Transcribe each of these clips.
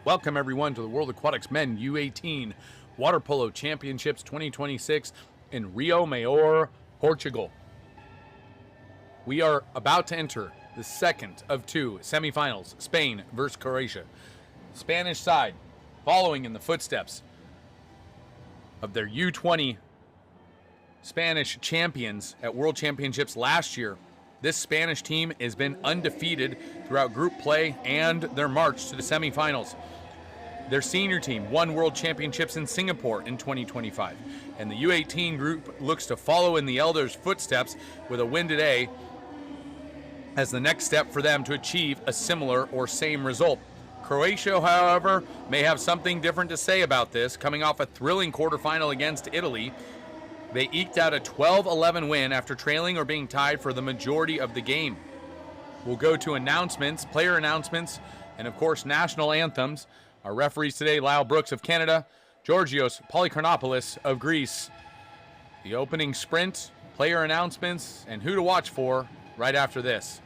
Welcome, everyone, to the World Aquatics Men U18 Water Polo Championships 2026 in Rio Maior, Portugal. We are about to enter the second of two semifinals, Spain versus Croatia. Spanish side following in the footsteps of their U20 Spanish champions at World Championships last year. This Spanish team has been undefeated throughout group play and their march to the semifinals. Their senior team won World Championships in Singapore in 2025, and the U18 group looks to follow in the elders' footsteps with a win today as the next step for them to achieve a similar or same result. Croatia, however, may have something different to say about this. Coming off a thrilling quarterfinal against Italy, they eked out a 12-11 win after trailing or being tied for the majority of the game. We'll go to announcements, player announcements, and of course national anthems. Our referees today, Lyle Brooks of Canada, Georgios Polykarnopoulos of Greece. The opening sprint, player announcements, and who to watch for right after this.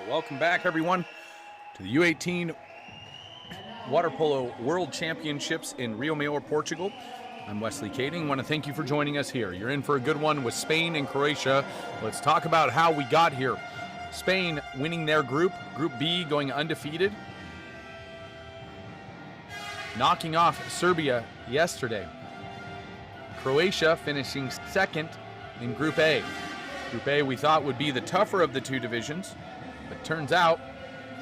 Welcome back, everyone, to the U18 Water Polo World Championships in Rio Maior, Portugal. I'm Wesley Kading. Want to thank you for joining us here. You're in for a good one with Spain and Croatia. Let's talk about how we got here. Spain winning their Group B, going undefeated, knocking off Serbia yesterday. Croatia finishing second in Group A. Group A we thought would be the tougher of the two divisions, but turns out,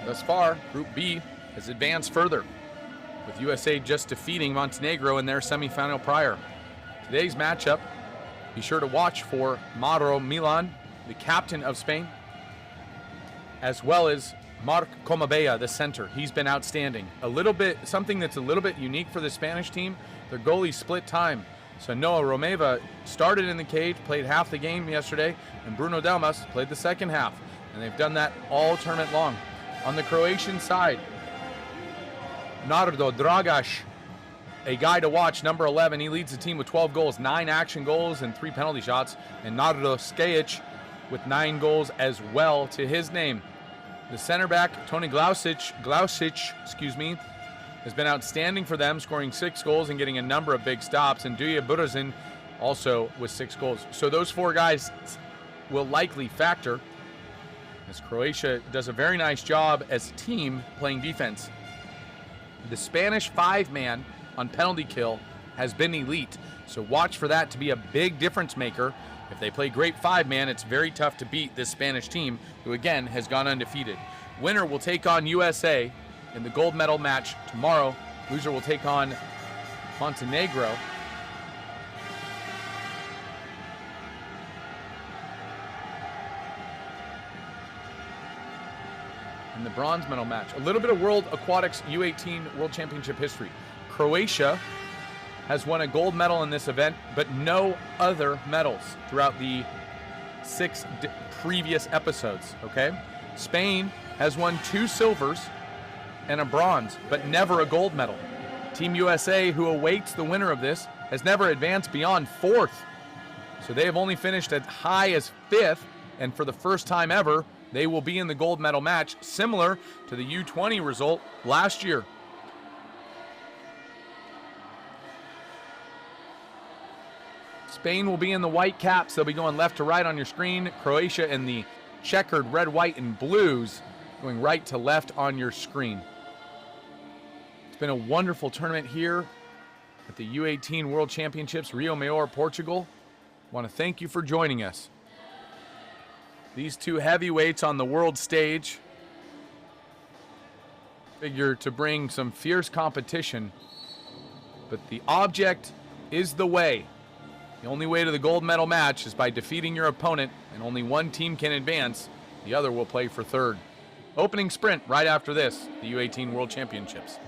thus far, Group B has advanced further, with USA just defeating Montenegro in their semifinal prior. Today's matchup, be sure to watch for Mauro Milan, the captain of Spain, as well as Marc Comabella, the center. He's been outstanding. Something that's a little bit unique for the Spanish team, their goalie split time. So Noah Romeva started in the cage, played half the game yesterday, and Bruno Delmas played the second half. And they've done that all tournament long. On the Croatian side, Nardo Dragaš, a guy to watch, number 11. He leads the team with 12 goals, 9 action goals, and 3 penalty shots. And Nardo Skajic with 9 goals as well to his name. The center back, Toni Glausic, has been outstanding for them, scoring 6 goals and getting a number of big stops. And Duja Burazin also with 6 goals. So those 4 guys will likely factor, as Croatia does a very nice job as a team playing defense. The Spanish 5-man on penalty kill has been elite, so watch for that to be a big difference maker. If they play great 5-man, it's very tough to beat this Spanish team, who again has gone undefeated. Winner will take on USA in the gold medal match tomorrow. Loser will take on Montenegro. In the bronze medal match. A little bit of World Aquatics U18 World Championship history. Croatia has won a gold medal in this event, but no other medals throughout the 6 previous episodes, okay? Spain has won 2 silvers and a bronze, but never a gold medal. Team USA, who awaits the winner of this, has never advanced beyond 4th. So they have only finished as high as 5th, and for the first time ever, they will be in the gold medal match, similar to the U20 result last year. Spain will be in the white caps. They'll be going left to right on your screen. Croatia in the checkered red, white, and blues, going right to left on your screen. It's been a wonderful tournament here at the U18 World Championships, Rio Maior, Portugal. I want to thank you for joining us. These 2 heavyweights on the world stage figure to bring some fierce competition, but the object is the way. The only way to the gold medal match is by defeating your opponent, and only one team can advance. The other will play for 3rd. Opening sprint right after this, the U18 World Championships.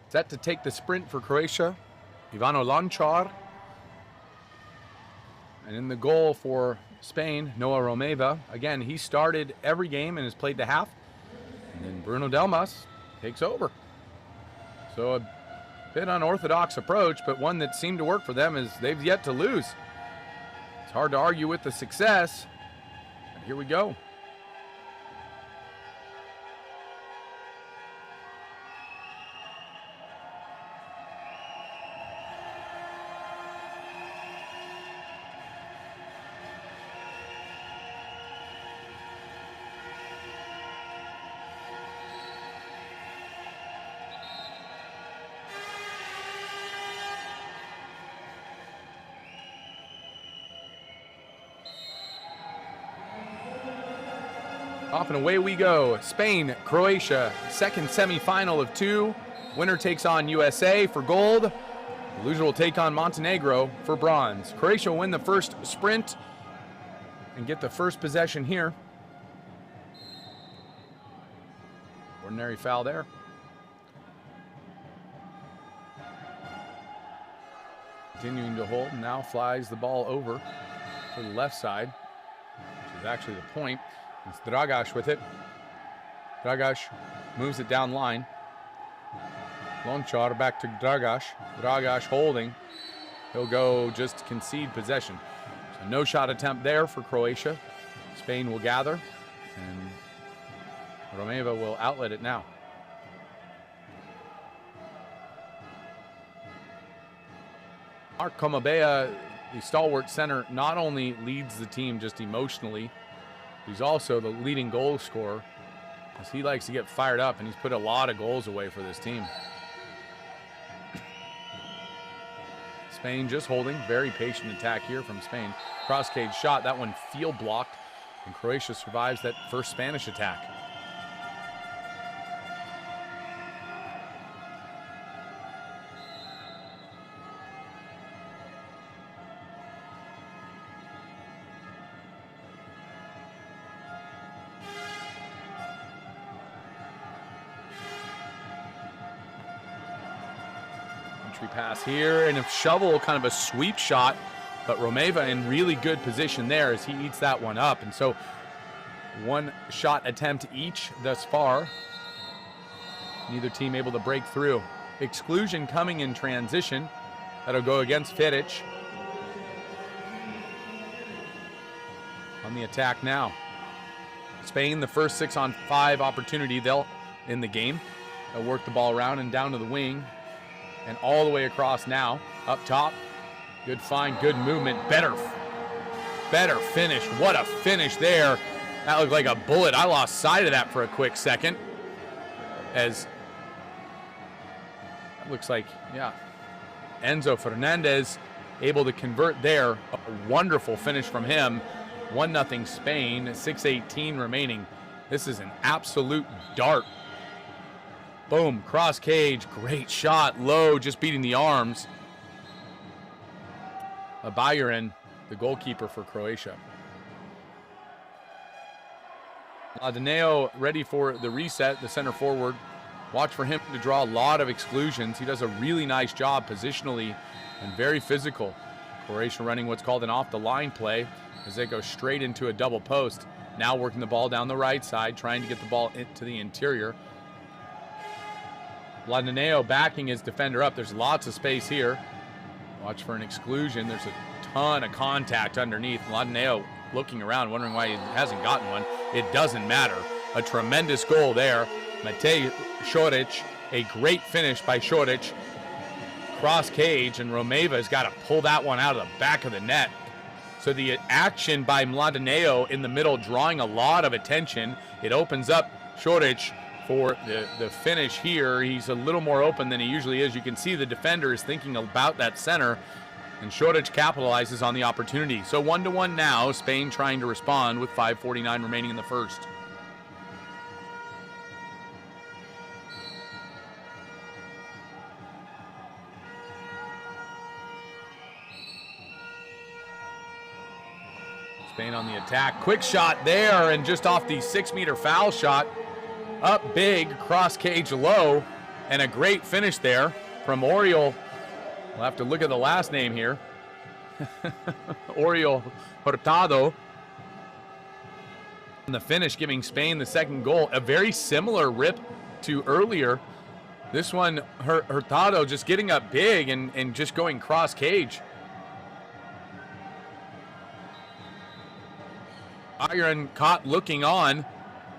Set to take the sprint for Croatia, Ivano Lončar. And in the goal for Spain, Noah Romeva. Again, he started every game and has played the half. And then Bruno Delmas takes over. So a bit unorthodox approach, but one that seemed to work for them, as they've yet to lose. It's hard to argue with the success. here we go. Off and away we go. Spain, Croatia, second semifinal of 2. Winner takes on USA for gold. The loser will take on Montenegro for bronze. Croatia will win the first sprint and get the first possession here. Ordinary foul there. Continuing to hold, now flies the ball over to the left side, which is actually the point. It's Dragaš with it. Dragaš moves it down line. Lončar back to Dragaš. Dragaš holding. He'll go just concede possession. So no shot attempt there for Croatia. Spain will gather, and Romeva will outlet it now. Mark Comabea, the stalwart center, not only leads the team just emotionally, he's also the leading goal scorer, as he likes to get fired up, and he's put a lot of goals away for this team. Spain just holding. Very patient attack here from Spain. Cross cage shot. That one field blocked, and Croatia survives that first Spanish attack. Pass here, and a shovel, kind of a sweep shot, but Romeva in really good position there as he eats that one up. And so one shot attempt each thus far. Neither team able to break through. Exclusion coming in transition. That'll go against Fedic. On the attack now. Spain, the first 6-on-5 opportunity they'll in the game. They'll work the ball around and down to the wing. And all the way across now, up top. Good find, good movement, better finish. What a finish there. That looked like a bullet. I lost sight of that for a quick second. As that looks like, yeah, Enzo Fernandez able to convert there. A wonderful finish from him. 1-0 Spain, 6:18 remaining. This is an absolute dart. Boom, cross cage, great shot, low, just beating the arms. Bayerin, the goalkeeper for Croatia. Mladineo ready for the reset, the center forward. Watch for him to draw a lot of exclusions. He does a really nice job positionally and very physical. Croatia running what's called an off-the-line play as they go straight into a double post. Now working the ball down the right side, trying to get the ball into the interior. Mladineo backing his defender up. There's lots of space here. Watch for an exclusion. There's a ton of contact underneath. Mladineo looking around, wondering why he hasn't gotten one. It doesn't matter. A tremendous goal there. Matej Šorić, a great finish by Šorić. Cross cage, and Romeva's got to pull that one out of the back of the net. So the action by Mladineo in the middle drawing a lot of attention. It opens up Šorić for the finish here. He's a little more open than he usually is. You can see the defender is thinking about that center, and Šorić capitalizes on the opportunity. So 1-1 now, Spain trying to respond with 5:49 remaining in the first. Spain on the attack. Quick shot there, and just off the 6-meter foul shot. Up big, cross cage low, and a great finish there from Oriol. We'll have to look at the last name here. Oriol Hurtado. And the finish giving Spain the second goal. A very similar rip to earlier. This one, Hurtado just getting up big and just going cross cage. Bayern caught looking on.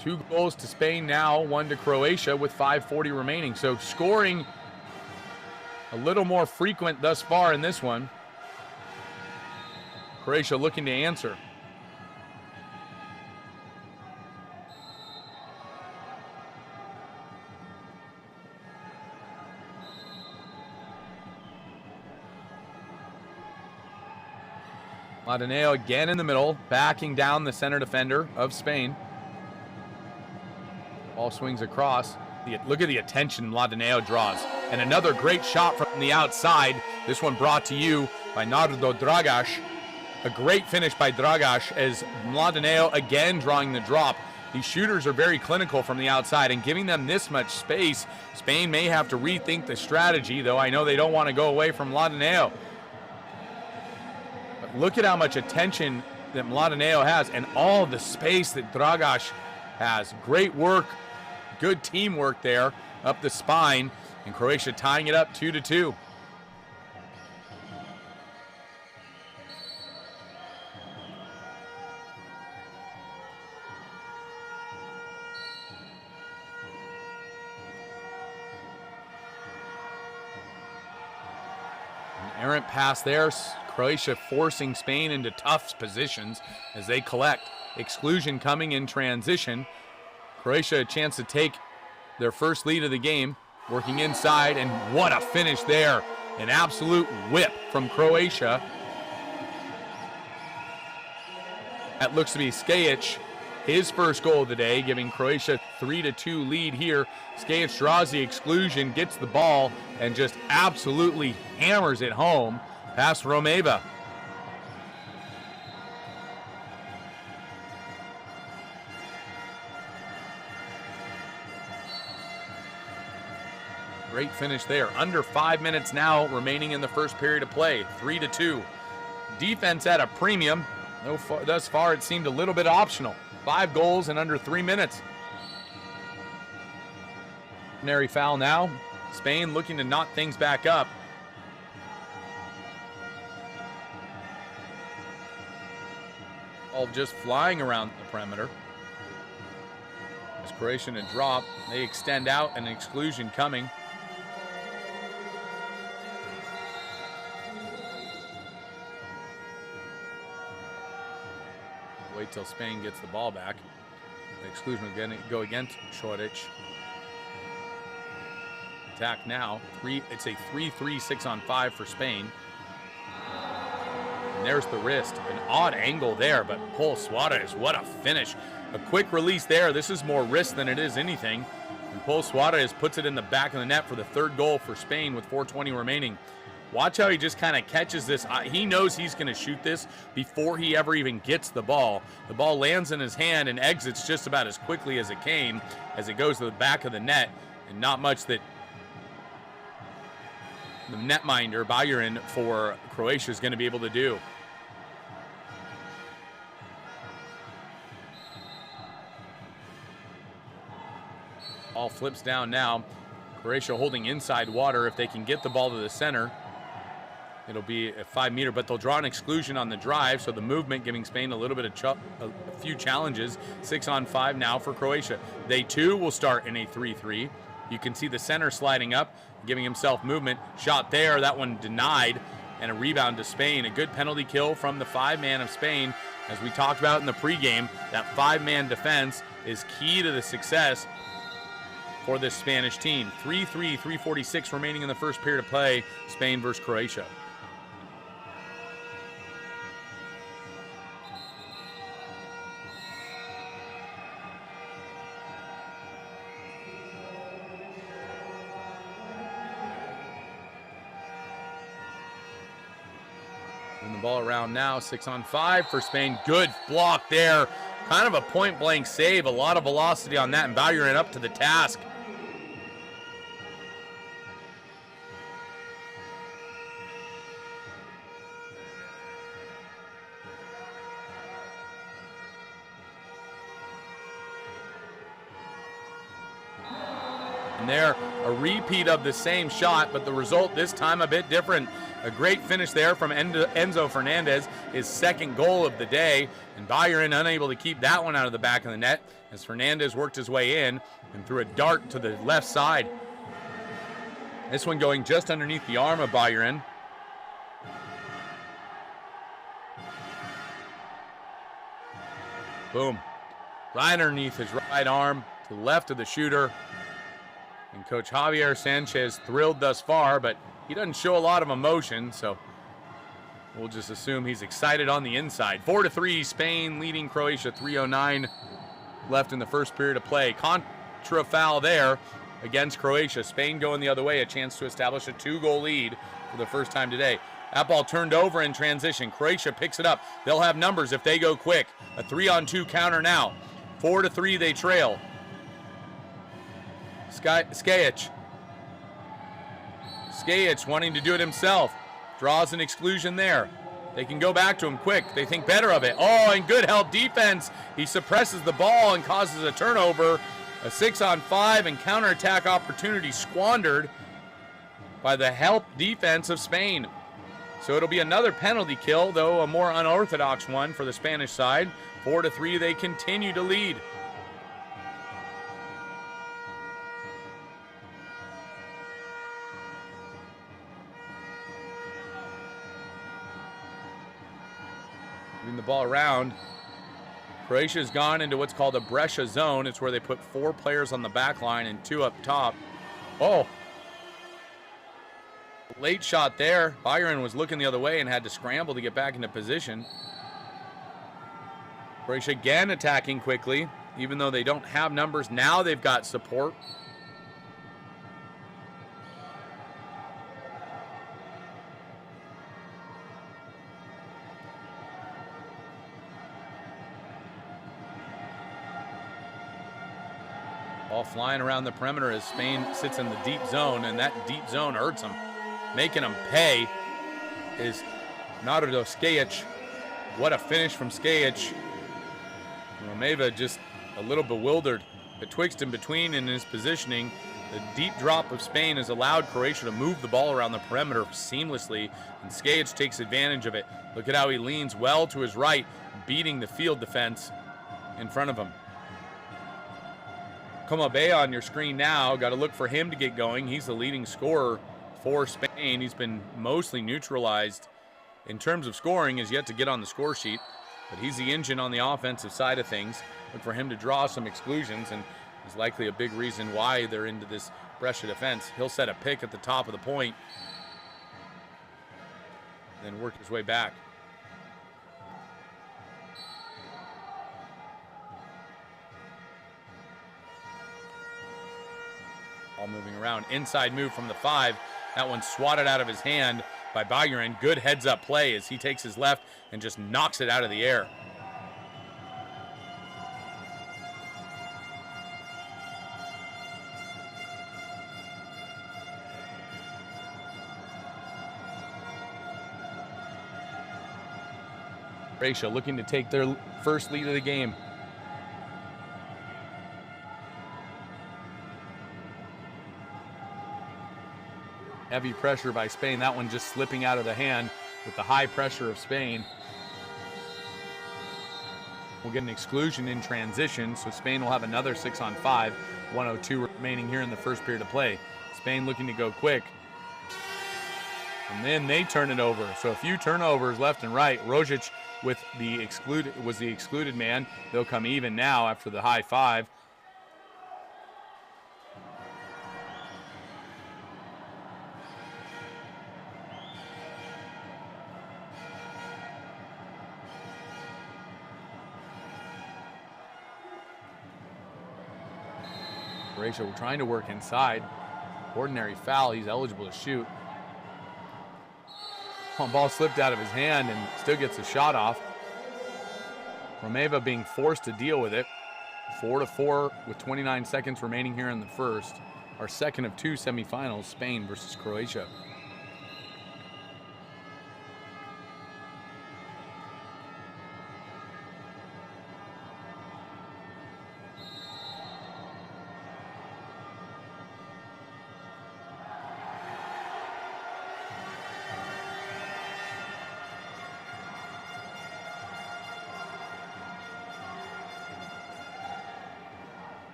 2 goals to Spain now, 1 to Croatia with 5:40 remaining. So scoring a little more frequent thus far in this one. Croatia looking to answer. Mladenovic again in the middle, backing down the center defender of Spain. Ball swings across. Look at the attention Mladenovic draws. And another great shot from the outside. This one brought to you by Nardo Dragaš. A great finish by Dragaš as Mladenovic again drawing the drop. These shooters are very clinical from the outside, and giving them this much space, Spain may have to rethink the strategy, though I know they don't want to go away from Mladenovic. But look at how much attention that Mladenovic has and all the space that Dragaš has. Great work, good teamwork there up the spine, and Croatia tying it up 2-2. Errant pass there. Croatia forcing Spain into tough positions as they collect. Exclusion coming in transition. Croatia a chance to take their first lead of the game. Working inside, and what a finish there. An absolute whip from Croatia. That looks to be Skajic, his first goal of the day, giving Croatia 3-2 lead here. Skajic draws the exclusion, gets the ball, and just absolutely hammers it home past Romeva. Great finish there. Under 5 minutes now remaining in the first period of play. 3-2. Defense at a premium. Thus far it seemed a little bit optional. 5 goals in under 3 minutes. Ordinary foul now. Spain looking to knot things back up. All just flying around the perimeter. As Croatia to drop. They extend out, an exclusion coming. Wait till Spain gets the ball back. The exclusion will go against Šorić. Attack now. It's a 3-3 6-on-5 for Spain. And there's the wrist. An odd angle there, but Pol Suarez, what a finish. A quick release there. This is more wrist than it is anything. And Pol Suarez puts it in the back of the net for the 3rd goal for Spain with 4:20 remaining. Watch how he just kind of catches this. He knows he's going to shoot this before he ever even gets the ball. The ball lands in his hand and exits just about as quickly as it came as it goes to the back of the net, and not much that the netminder, Bayern, for Croatia is going to be able to do. Ball flips down now. Croatia holding inside water. If they can get the ball to the center, it'll be a 5-meter, but they'll draw an exclusion on the drive, so the movement giving Spain a little bit of a few challenges. 6-on-5 now for Croatia. They too will start in a 3-3. You can see the center sliding up, giving himself movement. Shot there, that one denied, and a rebound to Spain. A good penalty kill from the 5-man of Spain. As we talked about in the pregame, that 5-man defense is key to the success for this Spanish team. 3-3, 3:46 remaining in the first period of play. Spain versus Croatia. And the ball around now. 6-on-5 for Spain. Good block there. Kind of a point-blank save. A lot of velocity on that, and Bayern up to the task. And there, a repeat of the same shot, but the result this time a bit different. A great finish there from Enzo Fernandez, his second goal of the day, and Bayern unable to keep that one out of the back of the net as Fernandez worked his way in and threw a dart to the left side. This one going just underneath the arm of Bayern. Boom. Right underneath his right arm to the left of the shooter. And Coach Javier Sanchez thrilled thus far, but he doesn't show a lot of emotion, so we'll just assume he's excited on the inside. 4-3, Spain leading Croatia, 3:09 left in the first period of play. Contra foul there against Croatia. Spain going the other way, a chance to establish a 2-goal lead for the first time today. That ball turned over in transition. Croatia picks it up. They'll have numbers if they go quick. A 3-on-2 counter now. 4-3 they trail. Skajic wanting to do it himself. Draws an exclusion there. They can go back to him quick. They think better of it. Oh, and good help defense. He suppresses the ball and causes a turnover. A 6-on-5 and counterattack opportunity squandered by the help defense of Spain. So it'll be another penalty kill, though a more unorthodox one for the Spanish side. 4-3, they continue to lead. Moving the ball around. Croatia's gone into what's called a Brescia zone. It's where they put 4 players on the back line and 2 up top. Oh. Late shot there. Bayern was looking the other way and had to scramble to get back into position. Croatia again attacking quickly, even though they don't have numbers. Now they've got support. Ball flying around the perimeter as Spain sits in the deep zone, and that deep zone hurts them. Making them pay is Nardo Skajic. What a finish from Skajic. Romeva just a little bewildered, betwixt and between in his positioning. The deep drop of Spain has allowed Croatia to move the ball around the perimeter seamlessly, and Skajic takes advantage of it. Look at how he leans well to his right, beating the field defense in front of him. Komabea on your screen now. Got to look for him to get going. He's the leading scorer for Spain. He's been mostly neutralized in terms of scoring, is yet to get on the score sheet, but he's the engine on the offensive side of things. Look for him to draw some exclusions, and is likely a big reason why they're into this Brescia defense. He'll set a pick at the top of the point, then work his way back. All moving around. Inside move from the 5. That one swatted out of his hand by Bayern. Good heads-up play as he takes his left and just knocks it out of the air. Croatia looking to take their first lead of the game. Heavy pressure by Spain. That one just slipping out of the hand with the high pressure of Spain. We'll get an exclusion in transition, so Spain will have another 6-on-5. 1:02 remaining here in the first period of play. Spain looking to go quick. And then they turn it over. So a few turnovers left and right. Rojic with the excluded man. They'll come even now after the high 5. Croatia were trying to work inside. Ordinary foul. He's eligible to shoot. Ball slipped out of his hand and still gets a shot off. Romeva being forced to deal with it. 4-4 with 29 seconds remaining here in the first. Our second of 2 semifinals, Spain versus Croatia.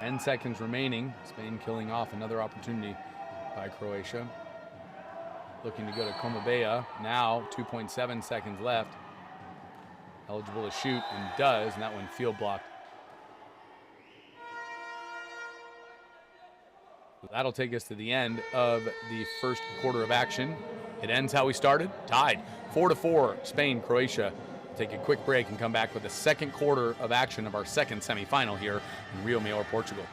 10 seconds remaining. Spain killing off another opportunity by Croatia. Looking to go to Comabea. Now 2.7 seconds left. Eligible to shoot, and does, and that one field blocked. So that'll take us to the end of the first quarter of action. It ends how we started, tied 4-4. Spain, Croatia. Take a quick break and come back with the second quarter of action of our second semifinal here in Rio Maior, Portugal.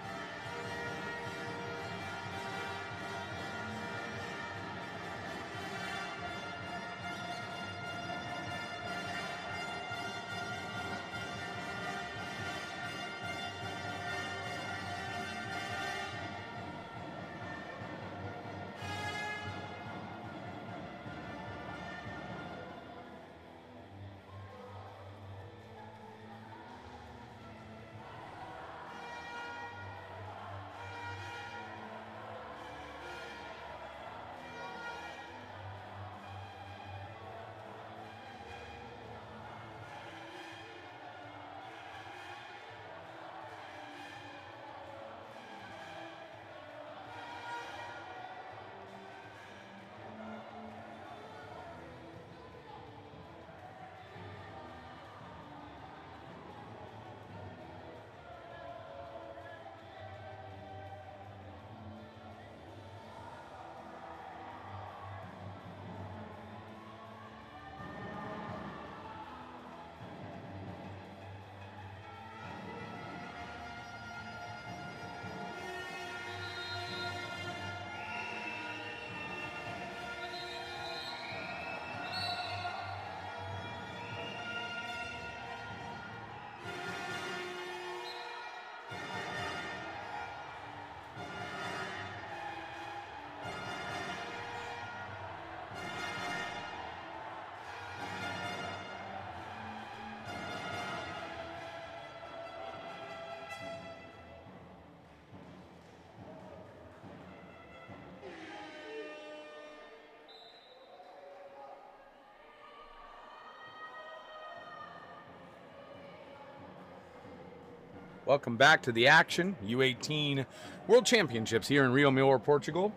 Welcome back to the action. U18 World Championships here in Rio Maior, Portugal.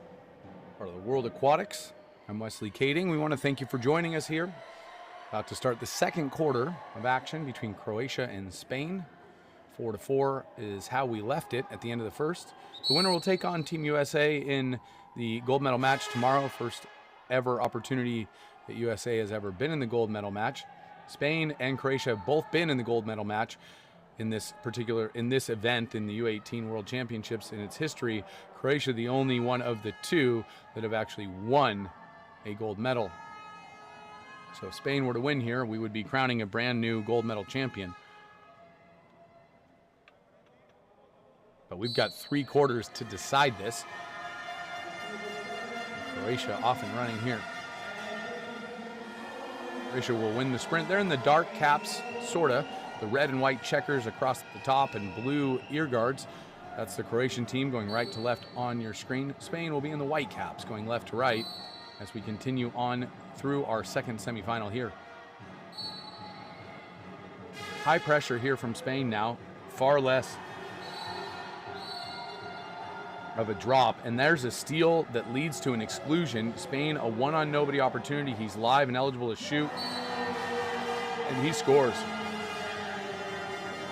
Part of the World Aquatics. I'm Wesley Kading. We want to thank you for joining us here. About to start the second quarter of action between Croatia and Spain. 4-4 is how we left it at the end of the first. The winner will take on Team USA in the gold medal match tomorrow. First ever opportunity that USA has ever been in the gold medal match. Spain and Croatia have both been in the gold medal match. In this event in the U18 World Championships in its history, Croatia the only one of the two that have actually won a gold medal. So if Spain were to win here, we would be crowning a brand new gold medal champion. But we've got 3 quarters to decide this. Croatia off and running here. Croatia will win the sprint. They're in the dark caps, sorta. The red and white checkers across the top and blue ear guards. That's the Croatian team going right to left on your screen. Spain will be in the white caps going left to right as we continue on through our second semifinal here. High pressure here from Spain now. Far less of a drop. And there's a steal that leads to an exclusion. Spain, a one-on-nobody opportunity. He's live and eligible to shoot. And he scores.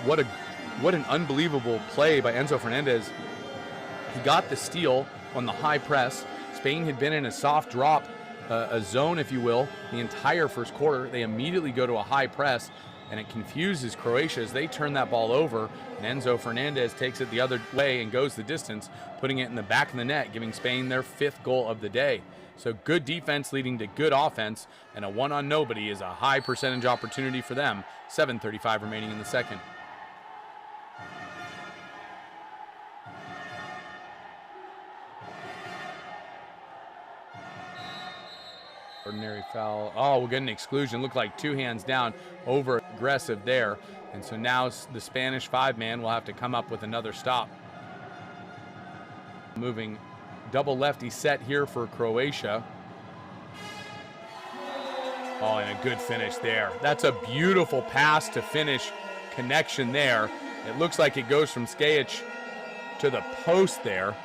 What an unbelievable play by Enzo Fernandez. He got the steal on the high press. Spain had been in a soft drop, a zone, if you will, the entire first quarter. They immediately go to a high press, and it confuses Croatia as they turn that ball over. And Enzo Fernandez takes it the other way and goes the distance, putting it in the back of the net, giving Spain their 5th goal of the day. So good defense leading to good offense, and a one-on-nobody is a high percentage opportunity for them. 7:35 remaining in the second. Ordinary foul. Oh, we'll get an exclusion. Looked like 2 hands down, over aggressive there. And so now the Spanish 5-man will have to come up with another stop. Moving double lefty set here for Croatia. Oh, and a good finish there. That's a beautiful pass to finish connection there. It looks like it goes from Skajic to the post there.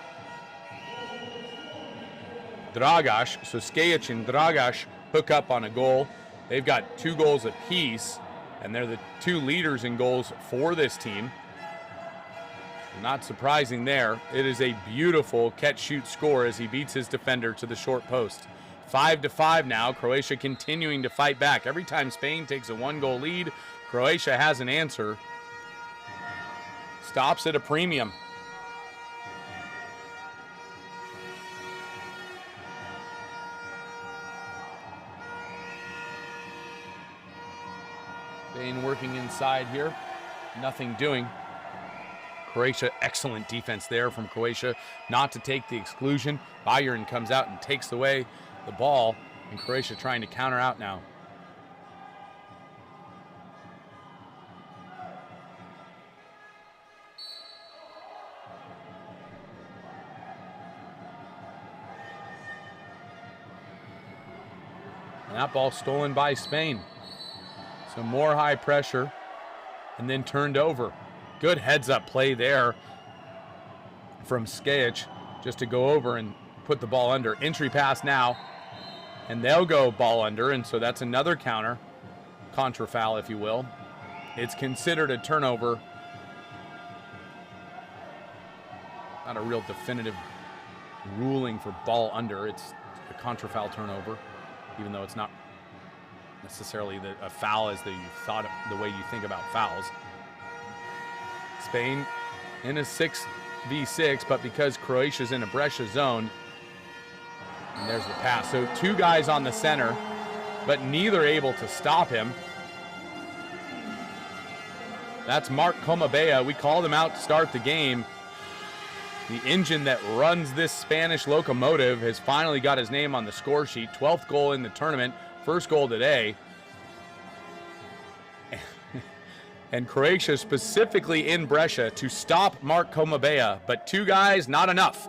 Dragaš, so Skejic and Dragaš hook up on a goal. They've got 2 goals apiece, and they're the 2 leaders in goals for this team. Not surprising there. It is a beautiful catch-shoot score as he beats his defender to the short post. 5-5 now. Croatia continuing to fight back. Every time Spain takes a 1-goal lead, Croatia has an answer. Stops at a premium. Spain working inside here. Nothing doing. Croatia, excellent defense there from Croatia not to take the exclusion. Bayern comes out and takes away the ball, and Croatia trying to counter out now. And that ball stolen by Spain. So more high pressure and then turned over. Good heads-up play there from Skejic just to go over and put the ball under. Entry pass now, and they'll go ball under, and so that's another counter, contra foul, if you will. It's considered a turnover. Not a real definitive ruling for ball under. It's a contra foul turnover, even though it's not necessarily a foul as the way you think about fouls. Spain in a 6v6, but because Croatia's in a Brescia zone, and there's the pass. So 2 guys on the center, but neither able to stop him. That's Mark Comabea. We called him out to start the game. The engine that runs this Spanish locomotive has finally got his name on the score sheet. 12th goal in the tournament, first goal today. And Croatia specifically in Brescia to stop Mark Comabea, but 2 guys, not enough.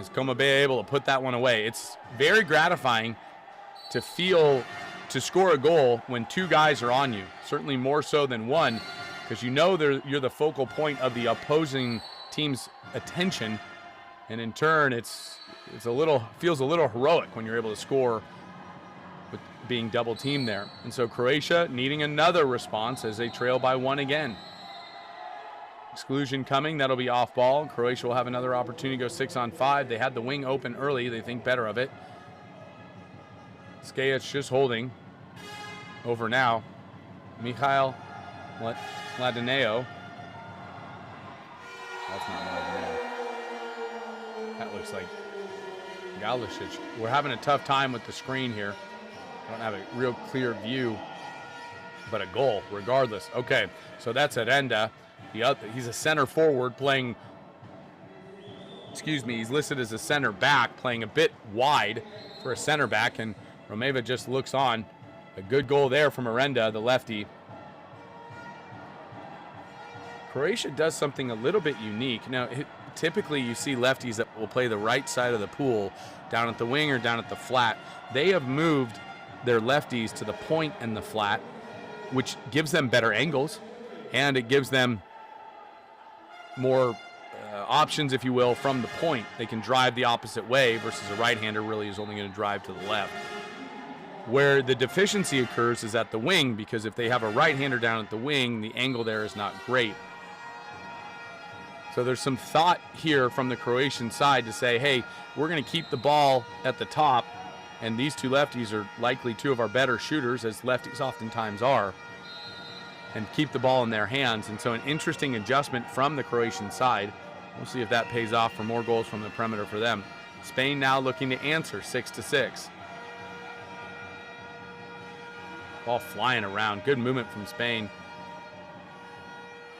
Is Comabea able to put that one away? It's very gratifying to score a goal when 2 guys are on you. Certainly more so than 1, because you know you're the focal point of the opposing team's attention, and in turn, feels a little heroic when you're able to score with being double teamed there. And so Croatia needing another response as they trail by 1 again. Exclusion coming, that'll be off ball. Croatia will have another opportunity to go 6-on-5. They had the wing open early, they think better of it. Skejic just holding. Over now. Mihail Mladineo. That's not Mladineo. That looks like Galicic. We're having a tough time with the screen here. I don't have a real clear view, but a goal regardless. Okay, so that's Arenda. He's a center forward playing, he's listed as a center back, playing a bit wide for a center back, and Romeva just looks on. A good goal there from Arenda, the lefty. Croatia does something a little bit unique. Now, typically you see lefties that will play the right side of the pool, down at the wing or down at the flat. They have moved their lefties to the point and the flat, which gives them better angles, and it gives them more options, if you will, from the point. They can drive the opposite way versus a right-hander really is only going to drive to the left. Where the deficiency occurs is at the wing, because if they have a right-hander down at the wing, the angle there is not great. So there's some thought here from the Croatian side to say, hey, we're going to keep the ball at the top, and these 2 lefties are likely 2 of our better shooters, as lefties oftentimes are, and keep the ball in their hands. And so an interesting adjustment from the Croatian side. We'll see if that pays off for more goals from the perimeter for them. Spain now looking to answer 6-6. Ball flying around. Good movement from Spain.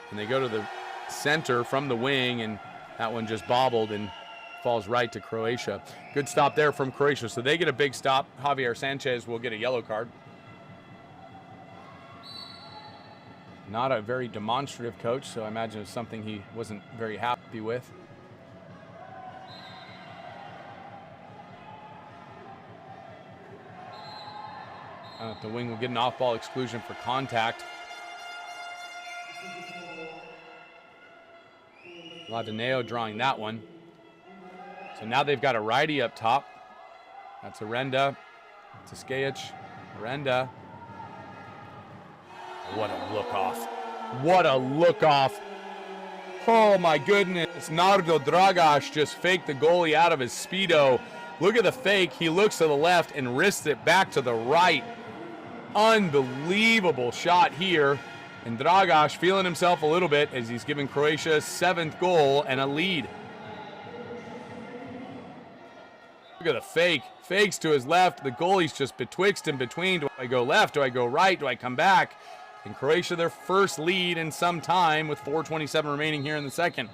And they go to the center from the wing, and that one just bobbled and falls right to Croatia. Good stop there from Croatia. So they get a big stop. Javier Sanchez will get a yellow card. Not a very demonstrative coach, so I imagine it's something he wasn't very happy with. The wing will get an off-ball exclusion for contact. Mladineo drawing that one. So now they've got a righty up top. That's Arenda. It's Skajic. Arenda. What a look off. What a look off. Oh my goodness. Nardo Dragaš just faked the goalie out of his Speedo. Look at the fake. He looks to the left and wrists it back to the right. Unbelievable shot here. And Dragaš feeling himself a little bit as he's giving Croatia 7th goal and a lead. Look at the fake. Fakes to his left. The goalie's just betwixt and between. Do I go left? Do I go right? Do I come back? And Croatia, their first lead in some time with 4:27 remaining here in the second.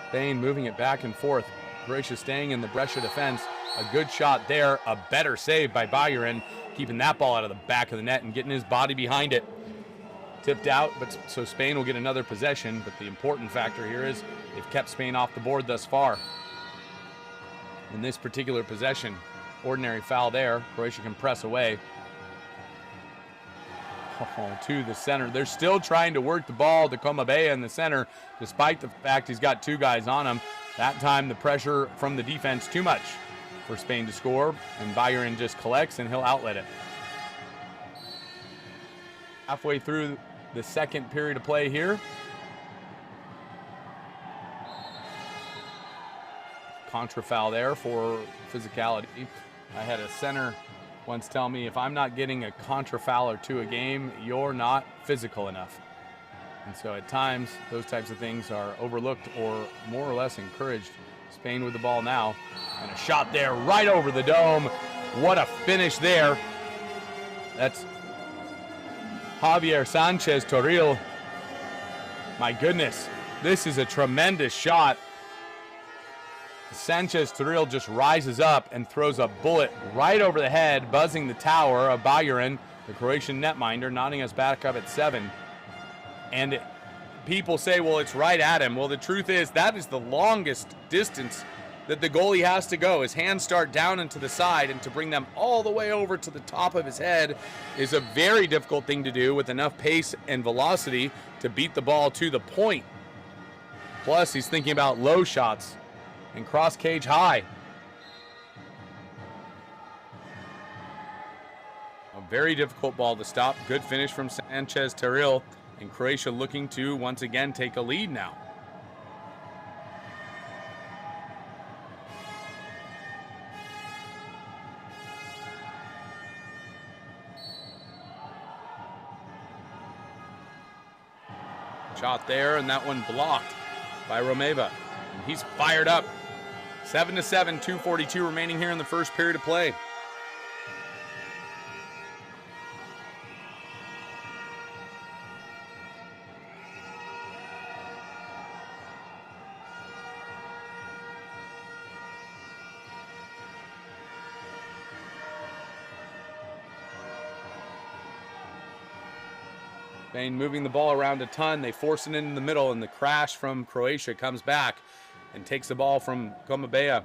Spain moving it back and forth. Croatia staying in the Brescia defense. A good shot there. A better save by Bayern, keeping that ball out of the back of the net and getting his body behind it. Tipped out, but so Spain will get another possession. But the important factor here is they've kept Spain off the board thus far. In this particular possession, ordinary foul there. Croatia can press away. Oh, to the center. They're still trying to work the ball to Comabea in the center, despite the fact he's got 2 guys on him. That time the pressure from the defense too much for Spain to score, and Bayern just collects and he'll outlet it. Halfway through the second period of play here. Contra foul there for physicality. I had a center once tell me, if I'm not getting a contra foul or 2 a game, you're not physical enough. And so at times, those types of things are overlooked or more or less encouraged. Spain with the ball now. And a shot there right over the dome. What a finish there. That's Javier Sanchez Toril. My goodness, this is a tremendous shot. Sanchez Toril just rises up and throws a bullet right over the head, buzzing the tower of Bayern, the Croatian netminder, knotting us back up at 7. And people say, well, it's right at him. Well, the truth is that is the longest distance that the goalie has to go. His hands start down and to the side, and to bring them all the way over to the top of his head is a very difficult thing to do with enough pace and velocity to beat the ball to the point. Plus, he's thinking about low shots and cross cage high. A very difficult ball to stop. Good finish from Sanchez Toril, and Croatia looking to once again take a lead now. Shot there, and that one blocked by Romeva. And he's fired up. 7-7, 2:42 remaining here in the first period of play. Spain moving the ball around a ton. They force it into the middle, and the crash from Croatia comes back and takes the ball from Comabea.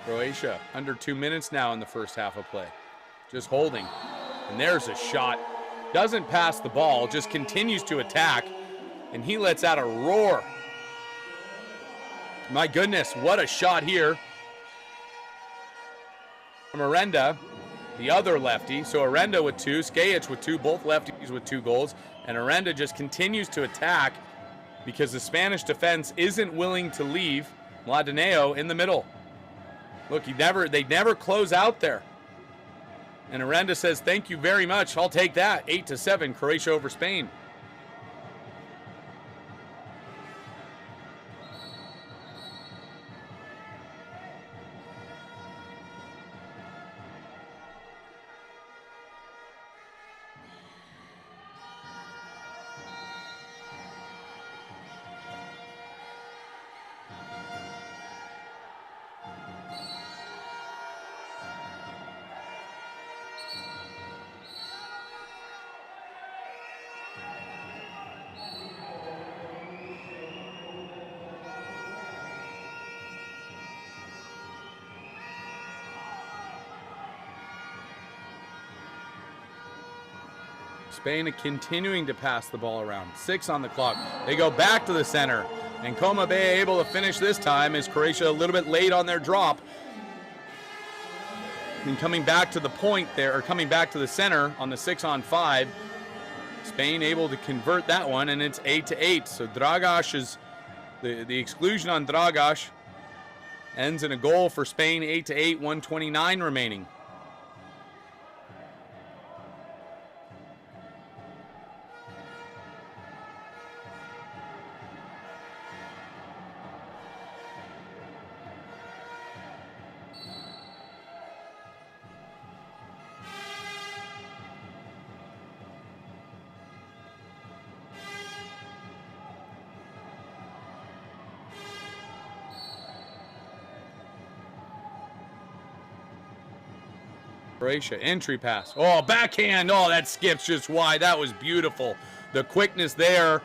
Croatia under 2 minutes now in the first half of play. Just holding. And there's a shot. Doesn't pass the ball, just continues to attack, and he lets out a roar. My goodness, what a shot here from Arenda, the other lefty. So Arenda with 2, Skajic with 2, both lefties with 2 goals, and Arenda just continues to attack because the Spanish defense isn't willing to leave Mladineo in the middle. Look, they never close out there. And Arenda says, thank you very much. I'll take that. 8-7, Croatia over Spain. Spain continuing to pass the ball around. 6 on the clock. They go back to the center. And Coma Bay able to finish this time as Croatia a little bit late on their drop. And coming back to the point there, or coming back to the center on the 6-on-5. Spain able to convert that one, and it's 8-8. So Dragaš is, the exclusion on Dragaš ends in a goal for Spain, 8-8, 1:29 remaining. Croatia, entry pass. Oh, backhand. Oh, that skips just wide. That was beautiful. The quickness there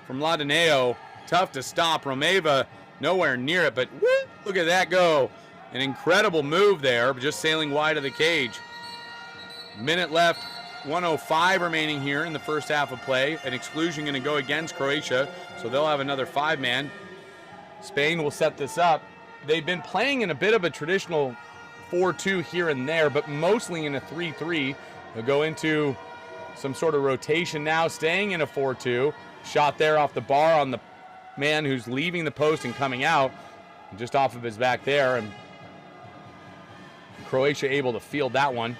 from Ladaneo. Tough to stop. Romeva nowhere near it, but woo, look at that go. An incredible move there, just sailing wide of the cage. Minute left. 1:05 remaining here in the first half of play. An exclusion going to go against Croatia, so they'll have another 5-man. Spain will set this up. They've been playing in a bit of a traditional 4-2 here and there, but mostly in a 3-3. They'll go into some sort of rotation now, staying in a 4-2. Shot there off the bar on the man who's leaving the post and coming out, and just off of his back there, and Croatia able to field that one.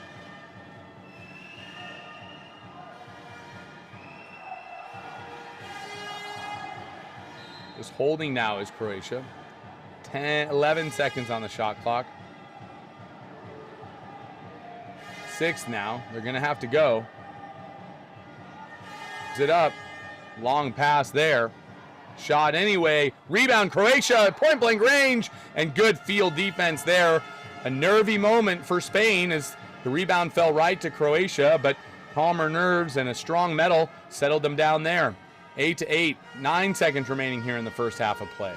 Just holding now is Croatia. 11 seconds on the shot clock. 6 now. They're going to have to go. Is it up? Long pass there. Shot anyway. Rebound Croatia. Point blank range. And good field defense there. A nervy moment for Spain as the rebound fell right to Croatia, but calmer nerves and a strong medal settled them down there. 8-8. 9 seconds remaining here in the first half of play.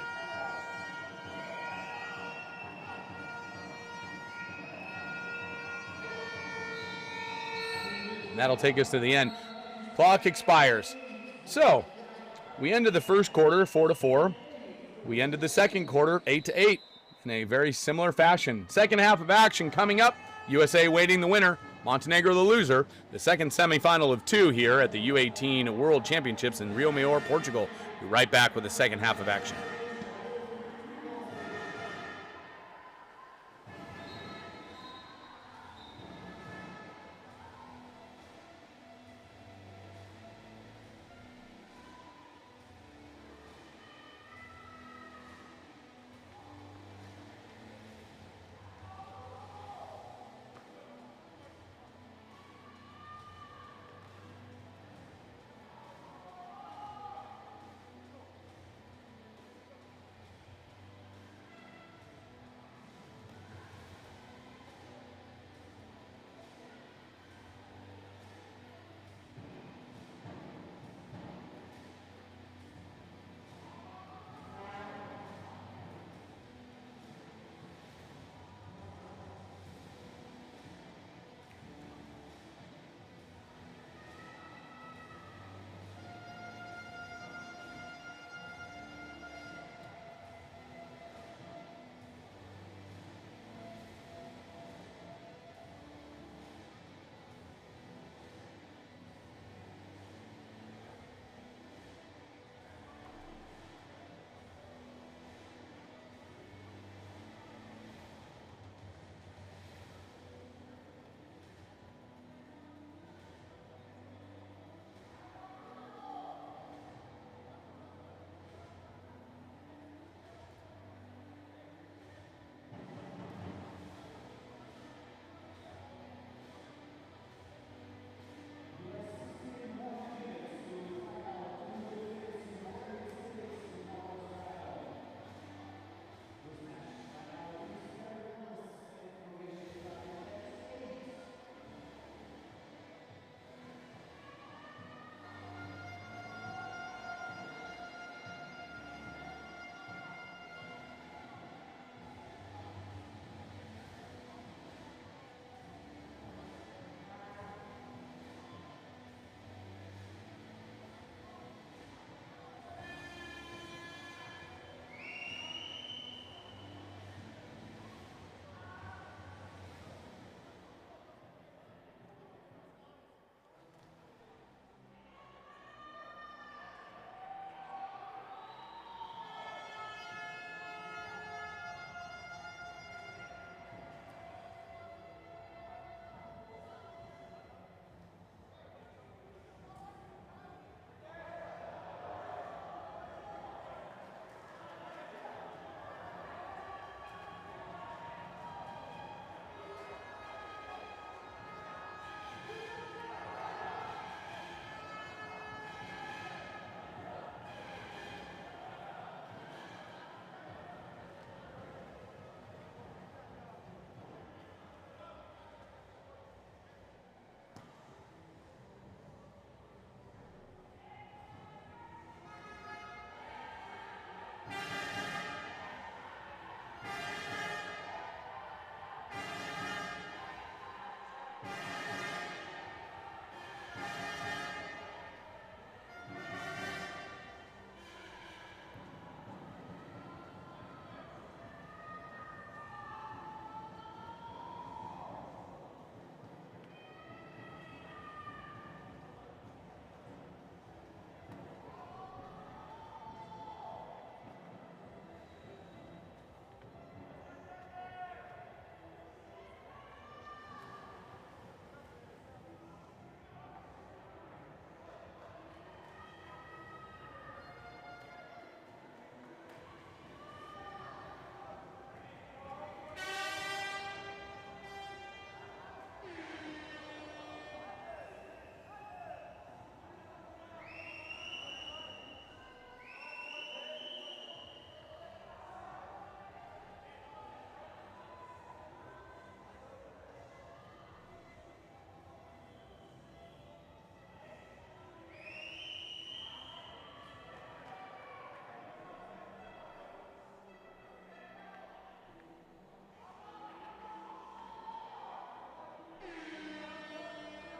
And that'll take us to the end. Clock expires. So, we ended the first quarter 4-4. We ended the second quarter 8-8 in a very similar fashion. Second half of action coming up. USA waiting the winner, Montenegro the loser. The second semifinal of 2 here at the U18 World Championships in Rio Maior, Portugal. We'll be right back with the second half of action.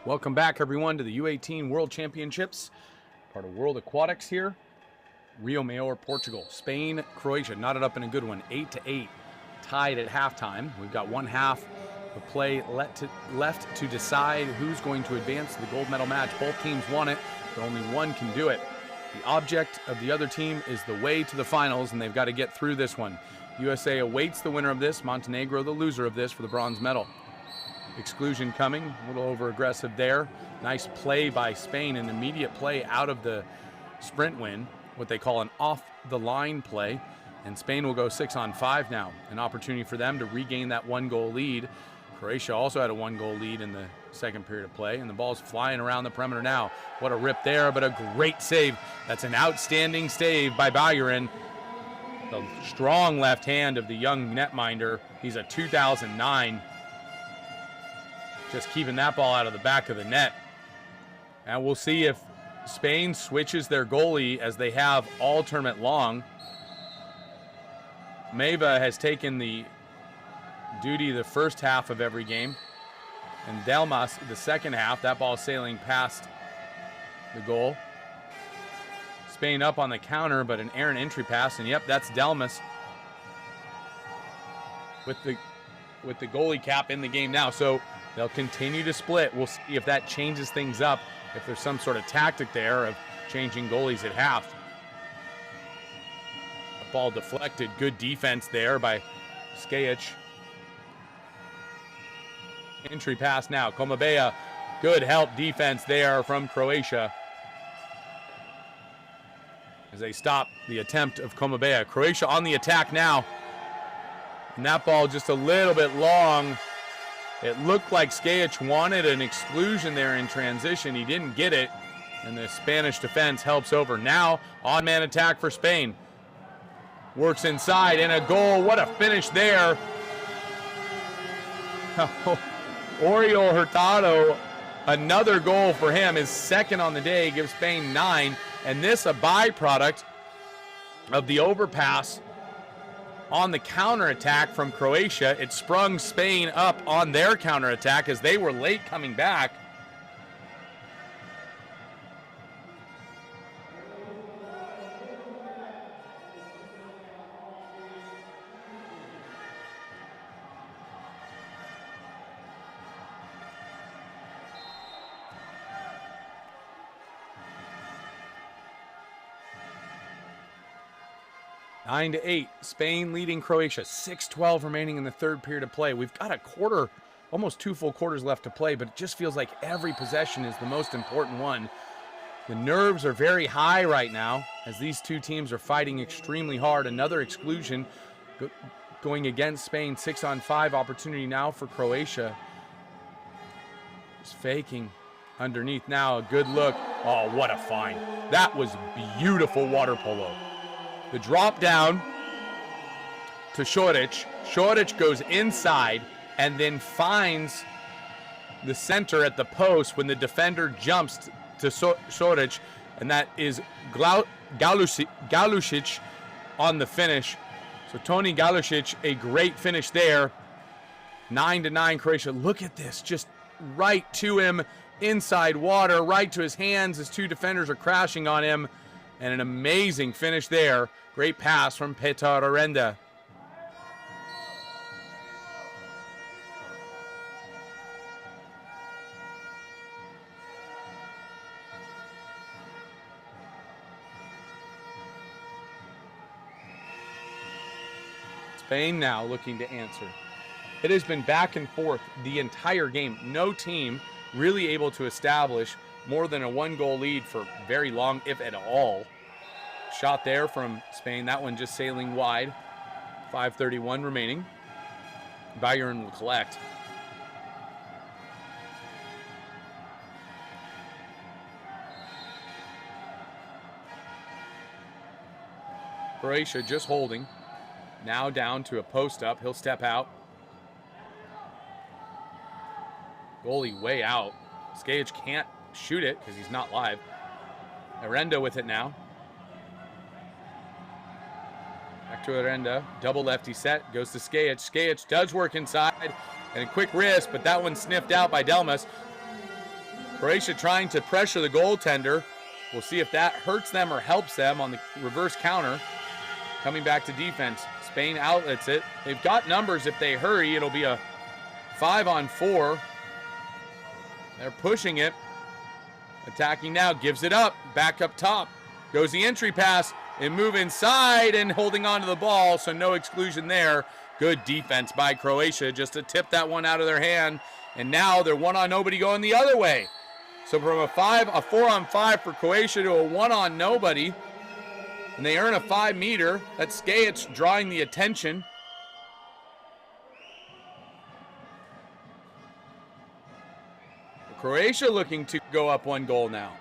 Welcome back, everyone, to the U18 World Championships, part of World Aquatics here. Rio Maior, Portugal. Spain, Croatia, knotted up in a good one, 8-8, tied at halftime. We've got one half of play left to decide who's going to advance to the gold medal match. Both teams want it, but only one can do it. The object of the other team is the way to the finals, and they've got to get through this one. USA awaits the winner of this, Montenegro the loser of this for the bronze medal. Exclusion coming, a little over-aggressive there. Nice play by Spain, an immediate play out of the sprint win, what they call an off-the-line play. And Spain will go 6-on-5 now, an opportunity for them to regain that one-goal lead. Croatia also had a one-goal lead in the second period of play, and the ball's flying around the perimeter now. What a rip there, but a great save. That's an outstanding save by Bayern. The strong left hand of the young netminder. He's a 2009. Just keeping that ball out of the back of the net. And we'll see if Spain switches their goalie as they have all tournament long. Meva has taken the duty the first half of every game. And Delmas the second half. That ball sailing past the goal. Spain up on the counter, but an errant entry pass. And yep, that's Delmas with the goalie cap in the game now. So they'll continue to split. We'll see if that changes things up, if there's some sort of tactic there of changing goalies at half. The ball deflected. Good defense there by Skajic. Entry pass now. Komabea. Good help defense there from Croatia as they stop the attempt of Komabea. Croatia on the attack now. And that ball just a little bit long. It looked like Skajic wanted an exclusion there in transition. He didn't get it, and the Spanish defense helps over. Now, on-man attack for Spain. Works inside, and a goal. What a finish there. Oriol Hurtado, another goal for him. His second on the day, gives Spain 9. And this a byproduct of the overpass on the counterattack from Croatia. It sprung Spain up on their counterattack as they were late coming back. Nine to 8, Spain leading Croatia. 6:12 remaining in the third period of play. We've got a quarter, almost 2 full quarters left to play, but it just feels like every possession is the most important one. The nerves are very high right now as these two teams are fighting extremely hard. Another exclusion going against Spain. 6-on-5 opportunity now for Croatia. Just faking underneath now. A good look. Oh, what a find. That was beautiful water polo. The drop down to Šorić. Šorić goes inside and then finds the center at the post when the defender jumps to Šorić, and that is Galušić on the finish. So Toni Galušić, a great finish there. 9-9 Croatia. Look at this, just right to him, inside water, right to his hands as two defenders are crashing on him. And an amazing finish there. Great pass from Petar Arenda. Spain now looking to answer. It has been back and forth the entire game. No team really able to establish more than a 1-goal lead for very long, if at all. Shot there from Spain. That one just sailing wide. 5:31 remaining. Bayern will collect. Croatia just holding. Now down to a post up. He'll step out. Goalie way out. Skajic can't shoot it because he's not live. Arenda with it now. Back to Arenda. Double lefty set. Goes to Skajic. Skajic does work inside. And a quick wrist, but that one sniffed out by Delmas. Croatia trying to pressure the goaltender. We'll see if that hurts them or helps them on the reverse counter. Coming back to defense. Spain outlets it. They've got numbers. If they hurry, it'll be a 5-on-4. They're pushing it. Attacking now. Gives it up. Back up top. Goes the entry pass. And move inside and holding on to the ball. So no exclusion there. Good defense by Croatia. Just to tip that one out of their hand. And now they're 1-on-nobody going the other way. So from a 4-on-5 for Croatia to a 1-on-nobody. And they earn a 5-meter. That's Skajic drawing the attention. Croatia looking to go up 1 goal now.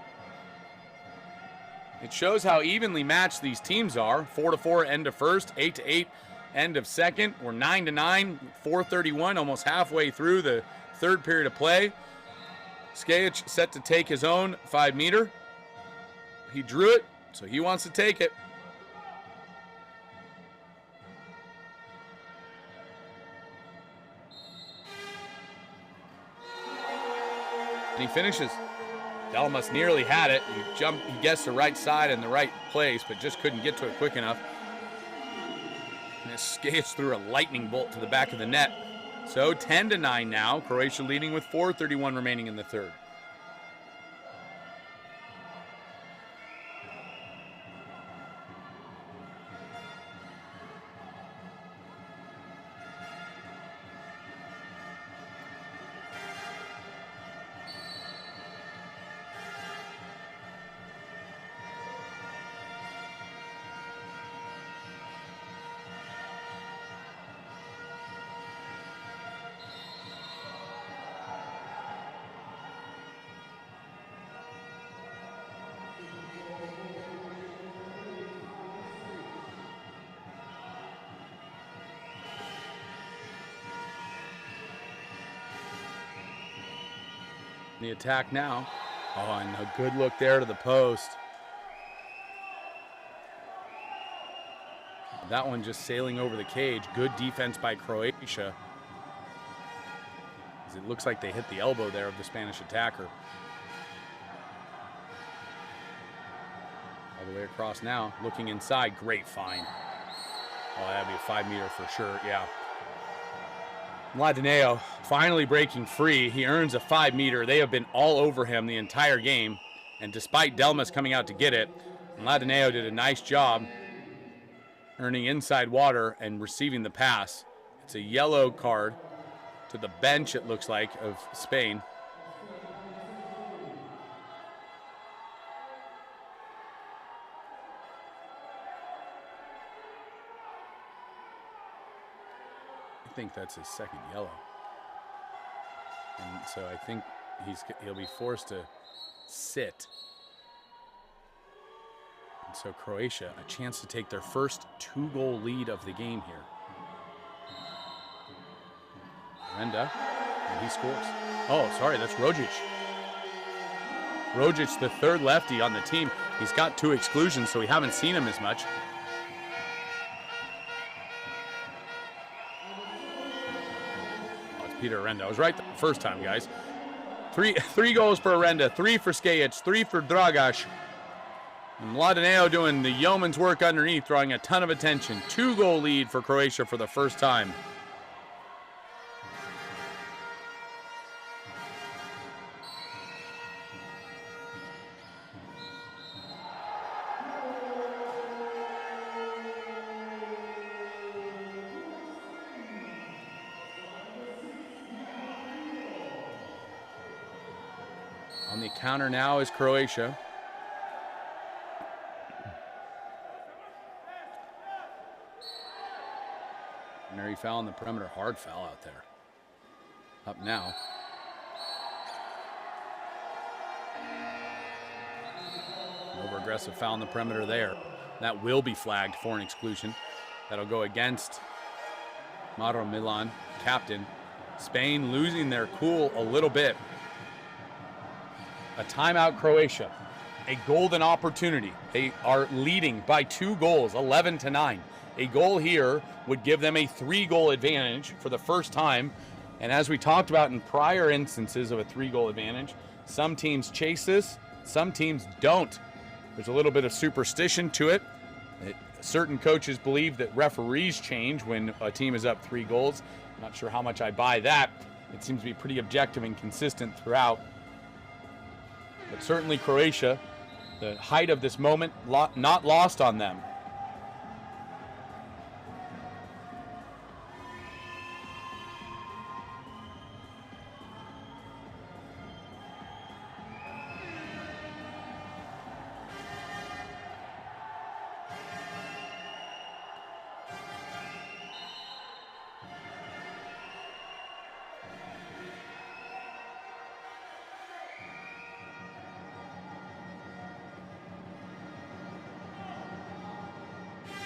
It shows how evenly matched these teams are. 4-4 end of first, 8-8 end of second. We're 9-9, 4:31, almost halfway through the third period of play. Skajic set to take his own 5-meter. He drew it, so he wants to take it. And he finishes. Delmas nearly had it. He guessed the right side in the right place, but just couldn't get to it quick enough. And Skajic threw a lightning bolt to the back of the net. So 10-9 now. Croatia leading with 4:31 remaining in the third. The attack now. Oh, and a good look there to the post. That one just sailing over the cage. Good defense by Croatia. As it looks like they hit the elbow there of the Spanish attacker. All the way across now. Looking inside. Great find. Oh, that'd be a 5-meter for sure. Yeah. Mladineo finally breaking free. He earns a 5-meter. They have been all over him the entire game. And despite Delmas coming out to get it, Mladineo did a nice job earning inside water and receiving the pass. It's a yellow card to the bench, it looks like, of Spain. I think that's his second yellow. And so I think he'll be forced to sit. And so Croatia, a chance to take their first 2-goal lead of the game here. Renda, and he scores. Oh, sorry, that's Rogic. Rogic, the third lefty on the team. He's got 2 exclusions, so we haven't seen him as much. Peter Arenda. I was right the first time, guys. Three goals for Arenda, 3 for Skajic, 3 for Dragaš. And Mladineo doing the yeoman's work underneath, drawing a ton of attention. 2-goal lead for Croatia for the first time. On the counter now is Croatia. Mary foul on the perimeter. Hard foul out there. Up now. Over-aggressive foul on the perimeter there. That will be flagged for an exclusion. That'll go against Mauro Milan, captain. Spain losing their cool a little bit. A timeout, Croatia. A golden opportunity. They are leading by 2 goals, 11-9. A goal here would give them a 3-goal advantage for the first time. And as we talked about in prior instances of a 3-goal advantage, Some teams chase this, some teams don't. There's a little bit of superstition to it. Certain coaches believe that referees change when a team is up 3 goals. I'm not sure how much I buy that. It seems to be pretty objective and consistent throughout. But certainly Croatia, the height of this moment, not lost on them.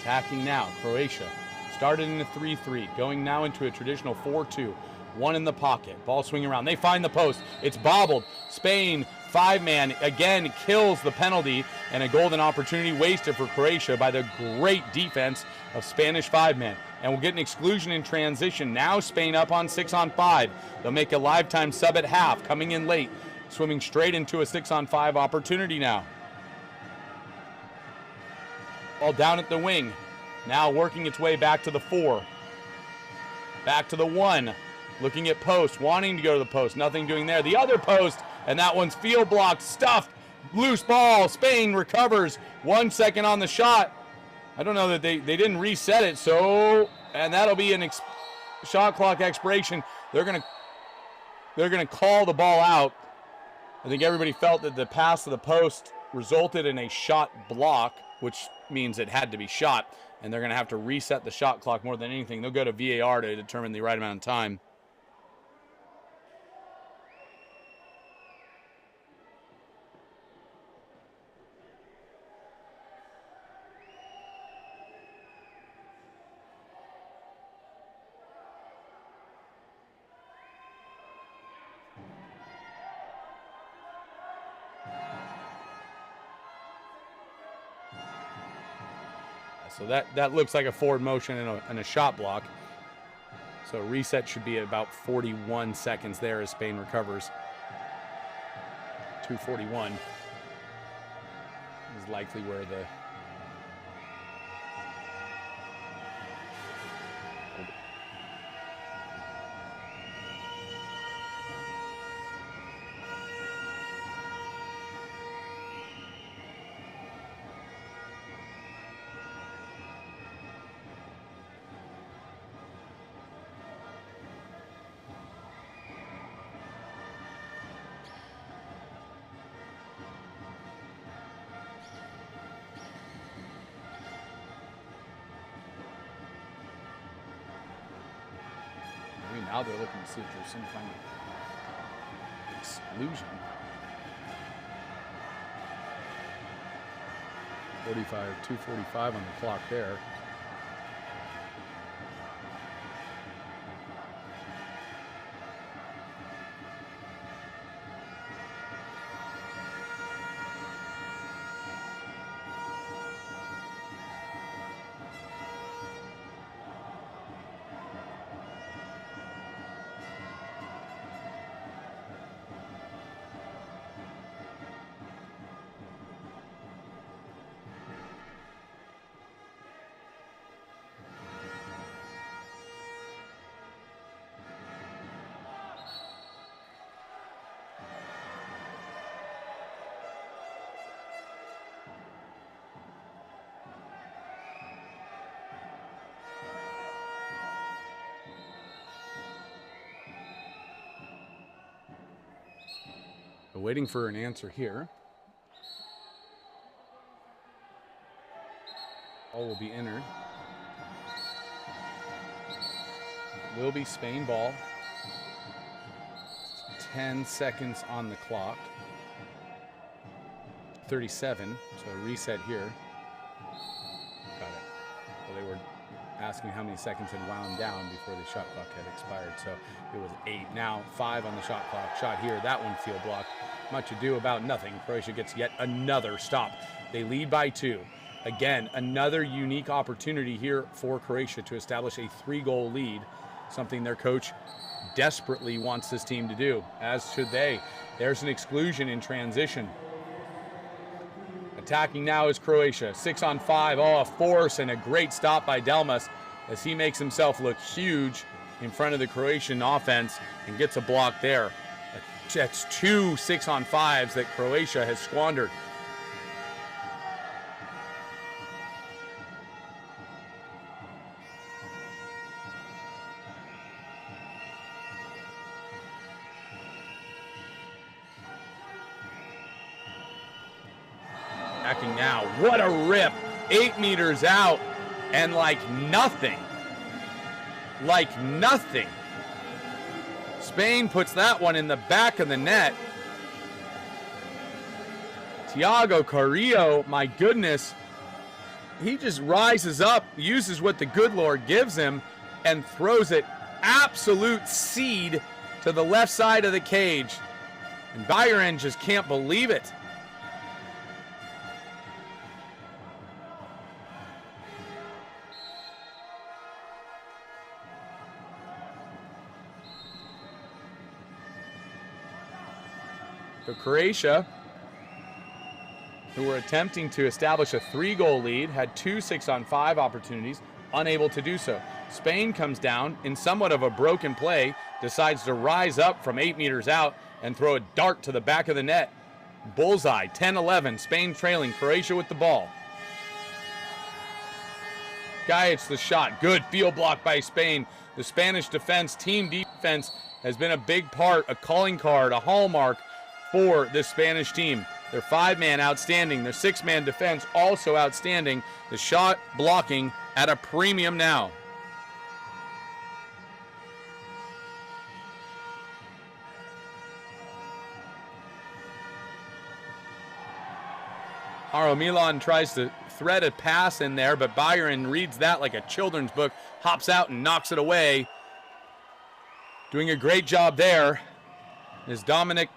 Attacking now, Croatia. Started in a 3-3, going now into a traditional 4-2. One in the pocket, ball swinging around. They find the post. It's bobbled. Spain, 5-man, again kills the penalty, and a golden opportunity wasted for Croatia by the great defense of Spanish 5-man. And we'll get an exclusion in transition. Now Spain up on 6-on-5. They'll make a lifetime sub at half, coming in late, swimming straight into a 6-on-5 opportunity now. Ball down at the wing. Now working its way back to the 4. Back to the 1. Looking at post, wanting to go to the post. Nothing doing there. The other post, and that one's field blocked, stuffed. Loose ball. Spain recovers. 1 second on the shot. I don't know that they didn't reset it, so, and that'll be an shot clock expiration. They're gonna call the ball out. I think everybody felt that the pass to the post resulted in a shot block, which means it had to be shot, and they're going to have to reset the shot clock more than anything. They'll go to VAR to determine the right amount of time. So that looks like a forward motion and a shot block. So reset should be at about 41 seconds there as Spain recovers. 2:41 is likely where the now they're looking to see if there's some kind of exclusion. 2:45 on the clock there. Waiting for an answer here. Ball will be entered. It will be Spain ball. 10 seconds on the clock. 37, so a reset here. Got it. Well, they were asking how many seconds had wound down before the shot clock had expired, so it was 8. Now 5 on the shot clock. Shot here, that one field blocked. Much ado about nothing. Croatia gets yet another stop. They lead by 2. Again, another unique opportunity here for Croatia to establish a 3-goal lead. something their coach desperately wants this team to do, as should they. There's an exclusion in transition. Attacking now is Croatia. 6-on-5. Oh, a force and a great stop by Delmas as he makes himself look huge in front of the Croatian offense and gets a block there. That's 2 6-on-5s that Croatia has squandered. Attacking now. What a rip. 8 meters out and like nothing. Like nothing. Spain puts that one in the back of the net. Thiago Carrillo, my goodness, he just rises up, uses what the good Lord gives him, and throws it absolute seed to the left side of the cage. And Bayern just can't believe it. So Croatia, who were attempting to establish a 3-goal lead, had 2 6-on-5 opportunities, unable to do so. Spain comes down in somewhat of a broken play, decides to rise up from 8 meters out and throw a dart to the back of the net. Bullseye, 10-11, Spain trailing, Croatia with the ball. Gajic the shot, good field block by Spain. The Spanish defense, team defense, has been a big part, a calling card, a hallmark for this Spanish team. Their 5-man outstanding, their 6-man defense also outstanding. The shot blocking at a premium now. Aro Milan tries to thread a pass in there, but Bayern reads that like a children's book, hops out and knocks it away. Doing a great job there is Marin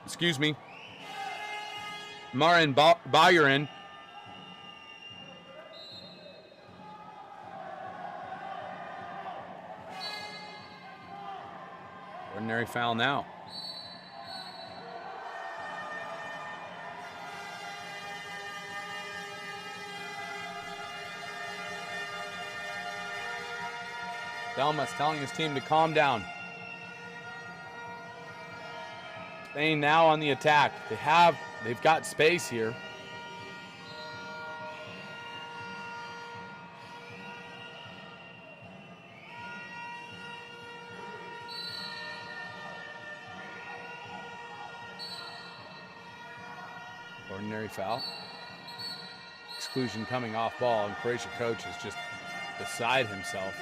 Bayern. Ordinary foul now. Delmas telling his team to calm down. Spain now on the attack. They've got space here. Ordinary foul. Exclusion coming off ball, and Croatia coach is just beside himself.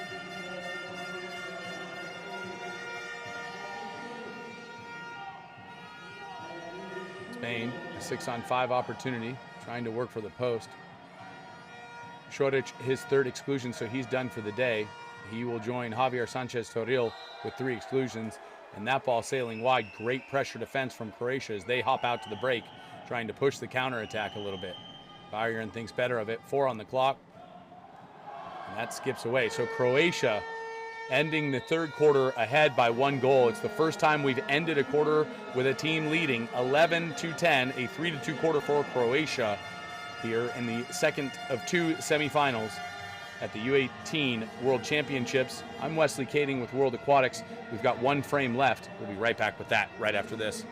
Spain, a 6-on-5 opportunity, trying to work for the post. Šorić, his 3rd exclusion, so he's done for the day. He will join Javier Sanchez Toril with 3 exclusions, and that ball sailing wide. Great pressure defense from Croatia as they hop out to the break, trying to push the counterattack a little bit. Bayern thinks better of it. 4 on the clock, and that skips away. So Croatia ending the 3rd quarter ahead by 1 goal. It's the first time we've ended a quarter with a team leading 11-10, a 3-2 quarter for Croatia here in the second of 2 semifinals at the U18 World Championships. I'm Wesley Kading with World Aquatics. We've got 1 frame left. We'll be right back with that right after this.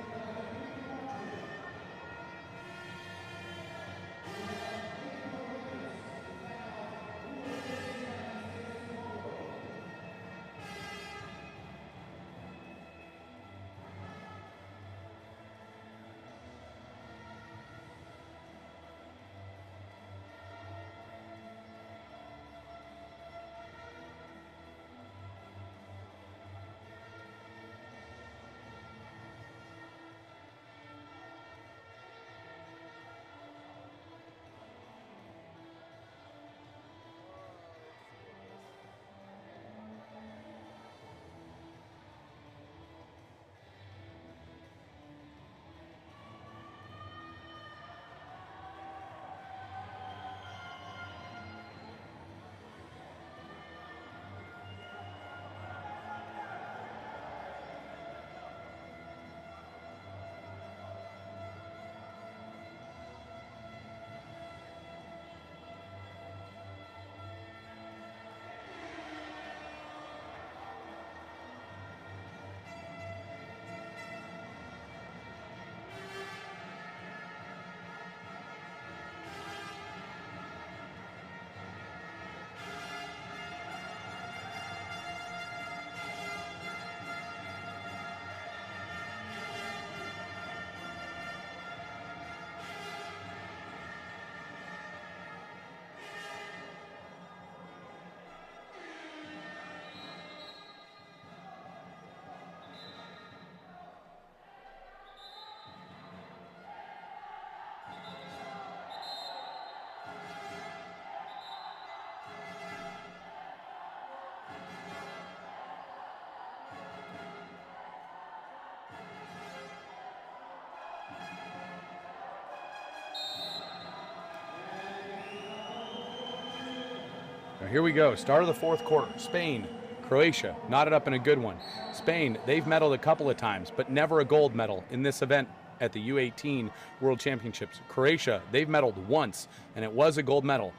Here we go. Start of the fourth quarter. Spain, Croatia, knotted up in a good one. Spain, they've medaled a couple of times, but never a gold medal in this event at the U18 World Championships. Croatia, they've medaled once, and it was a gold medal.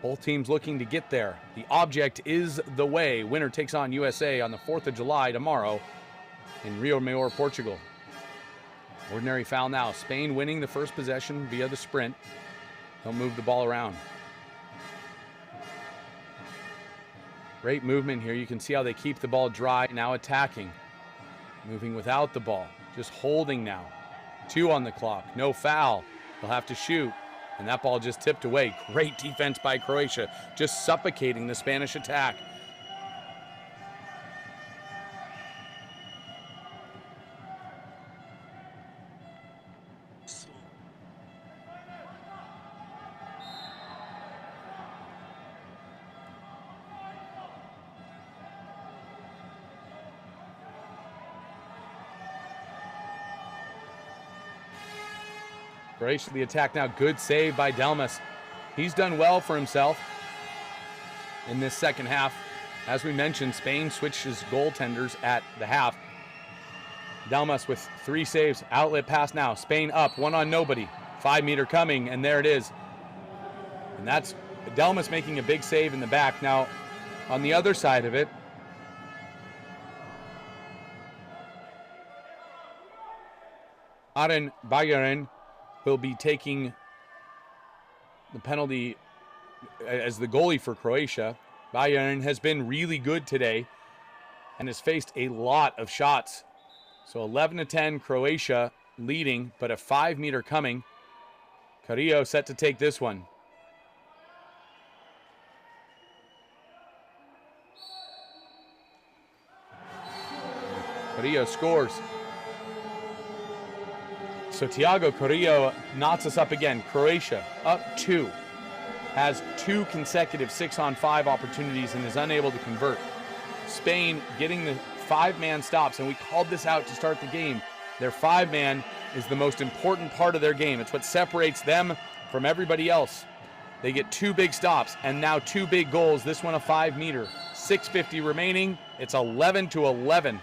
Both teams looking to get there. The object is the way. Winner takes on USA on the 4th of July tomorrow in Rio Maior, Portugal. Ordinary foul now. Spain winning the first possession via the sprint. They'll move the ball around. Great movement here. You can see how they keep the ball dry, now attacking. Moving without the ball, just holding now. 2 on the clock, no foul. They'll have to shoot, and that ball just tipped away. Great defense by Croatia, just suffocating the Spanish attack. Croatia the attack now. Good save by Delmas. He's done well for himself in this second half. As we mentioned, Spain switches goaltenders at the half. Delmas with 3 saves. Outlet pass now. Spain up. 1 on nobody. 5-meter coming, and there it is. And that's Delmas making a big save in the back. Now, on the other side of it, Aren Bayern will be taking the penalty as the goalie for Croatia. Bayern has been really good today and has faced a lot of shots. So 11-10, Croatia leading, but a 5-meter coming. Carrillo set to take this one. Carrillo scores. So Thiago Carrillo knots us up again. Croatia up 2. Has 2 consecutive 6-on-5 opportunities and is unable to convert. Spain getting the 5-man stops, and we called this out to start the game. Their 5-man is the most important part of their game. It's what separates them from everybody else. They get 2 big stops and now 2 big goals. This one a 5-meter. 6:50 remaining. It's 11-11.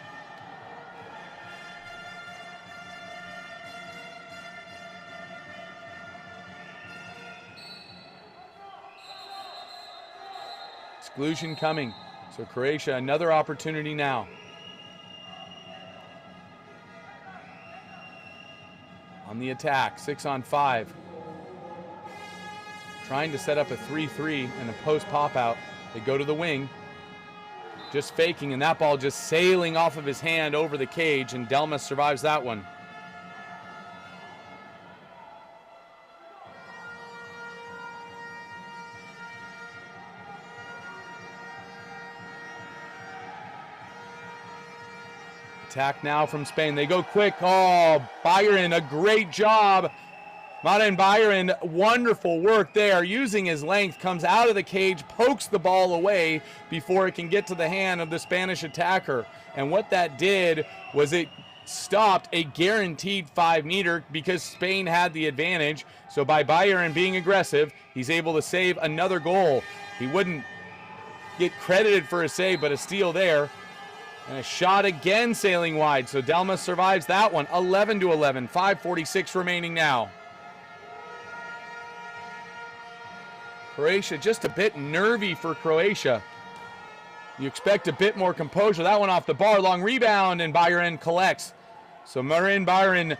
Exclusion coming. So Croatia, another opportunity now. On the attack, 6-on-5. Trying to set up a 3-3 and a post pop out. They go to the wing. Just faking, and that ball just sailing off of his hand over the cage, and Delmas survives that one. Attack now from Spain. They go quick. Oh, Bayern, a great job. Maren Bayern, wonderful work there. Using his length, comes out of the cage, pokes the ball away before it can get to the hand of the Spanish attacker. And what that did was it stopped a guaranteed 5-meter because Spain had the advantage. So by Bayern being aggressive, he's able to save another goal. He wouldn't get credited for a save, but a steal there. And a shot again sailing wide, so Delmas survives that one. 11-11, 5:46 remaining now. Croatia just a bit nervy for Croatia. You expect a bit more composure. That one off the bar, long rebound, and Bayern collects. So Maren Bayern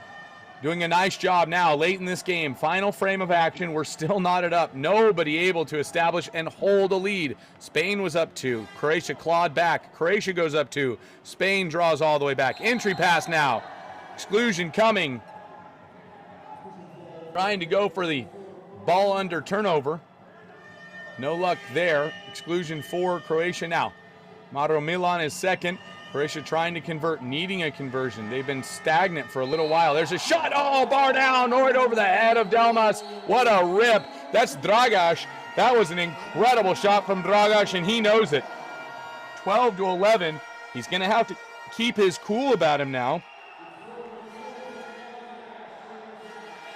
doing a nice job now late in this game. Final frame of action. We're still knotted up. Nobody able to establish and hold a lead. Spain was up 2. Croatia clawed back. Croatia goes up 2. Spain draws all the way back. Entry pass now. Exclusion coming. Trying to go for the ball under turnover. No luck there. Exclusion for Croatia now. Mauro Milan is second. Croatia trying to convert, needing a conversion. They've been stagnant for a little while. There's a shot. Oh, bar down, right over the head of Delmas. What a rip. That's Dragaš. That was an incredible shot from Dragaš, and he knows it. 12-11. He's going to have to keep his cool about him now.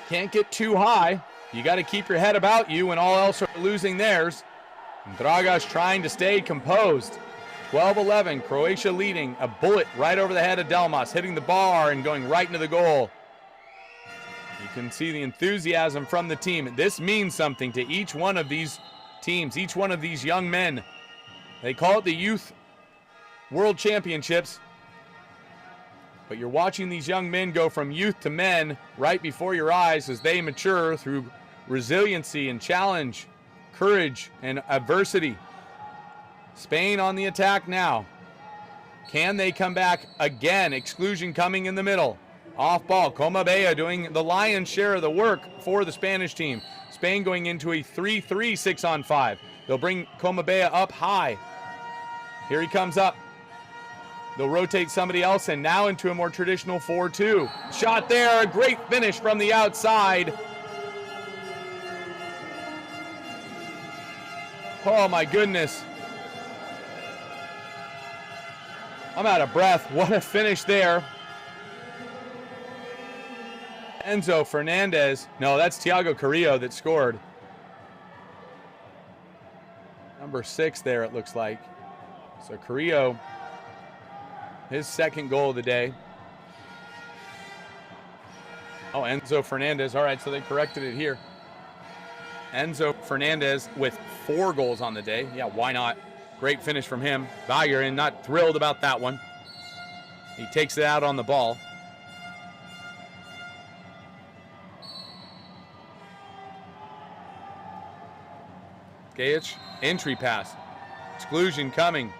Can't get too high. You got to keep your head about you when all else are losing theirs. Dragaš trying to stay composed. 12-11, Croatia leading. A bullet right over the head of Delmas, hitting the bar and going right into the goal. You can see the enthusiasm from the team. This means something to each one of these teams, each one of these young men. They call it the Youth World Championships. But you're watching these young men go from youth to men right before your eyes as they mature through resiliency and challenge, courage and adversity. Spain on the attack now. Can they come back again? Exclusion coming in the middle. Off ball, Comabella doing the lion's share of the work for the Spanish team. Spain going into a 3-3 6-on-5. They'll bring Comabella up high. Here he comes up. They'll rotate somebody else and now into a more traditional 4-2. Shot there, a great finish from the outside. Oh my goodness. I'm out of breath. What a finish there. Enzo Fernandez. No, that's Thiago Carrillo that scored. Number 6 there, it looks like. So Carrillo, his second goal of the day. Oh, Enzo Fernandez. All right, so they corrected it here. Enzo Fernandez with 4 goals on the day. Yeah, why not? Great finish from him. Valguerin not thrilled about that one. He takes it out on the ball. Gajic, entry pass. Exclusion coming.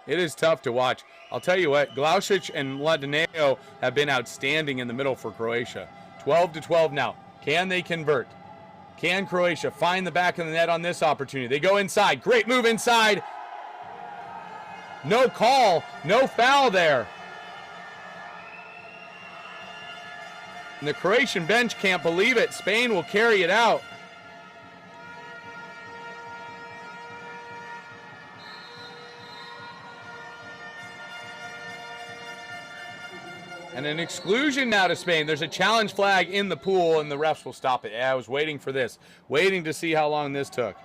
It is tough to watch. I'll tell you what, Glausic and Mladineo have been outstanding in the middle for Croatia. 12-12 now. Can they convert? Can Croatia find the back of the net on this opportunity? They go inside. Great move inside. No call. No foul there. And the Croatian bench can't believe it. Spain will carry it out. And an exclusion now to Spain. There's a challenge flag in the pool, and the refs will stop it. Yeah, I was waiting for this. Waiting to see how long this took.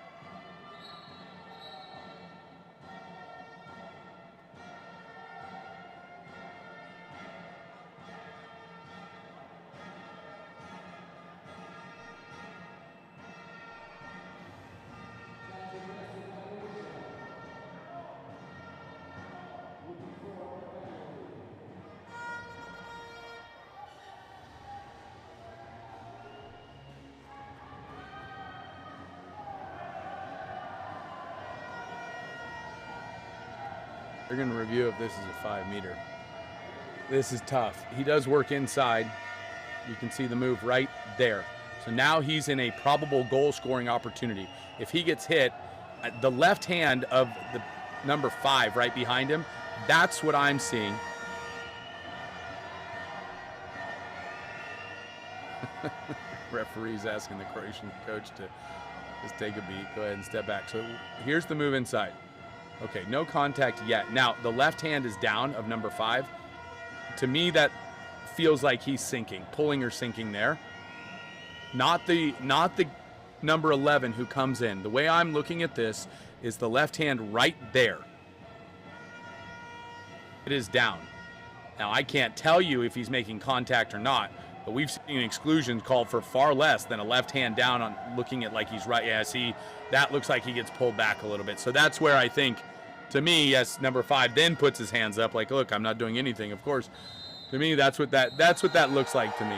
They're going to review if this is a 5-meter. This is tough. He does work inside. You can see the move right there. So now he's in a probable goal-scoring opportunity. If he gets hit, the left hand of the number 5 right behind him, that's what I'm seeing. Referee's asking the Croatian coach to just take a beat. Go ahead and step back. So here's the move inside. Okay, no contact yet. Now, the left hand is down of number 5. To me, that feels like he's sinking, pulling or sinking there. Not the number 11 who comes in. The way I'm looking at this is the left hand right there. It is down. Now, I can't tell you if he's making contact or not, but we've seen exclusions called for far less than a left hand down on looking at like he's right. Yeah, see, that looks like he gets pulled back a little bit. So that's where I think, to me, yes, number 5 then puts his hands up like, look, I'm not doing anything. Of course, to me, that's what that looks like to me.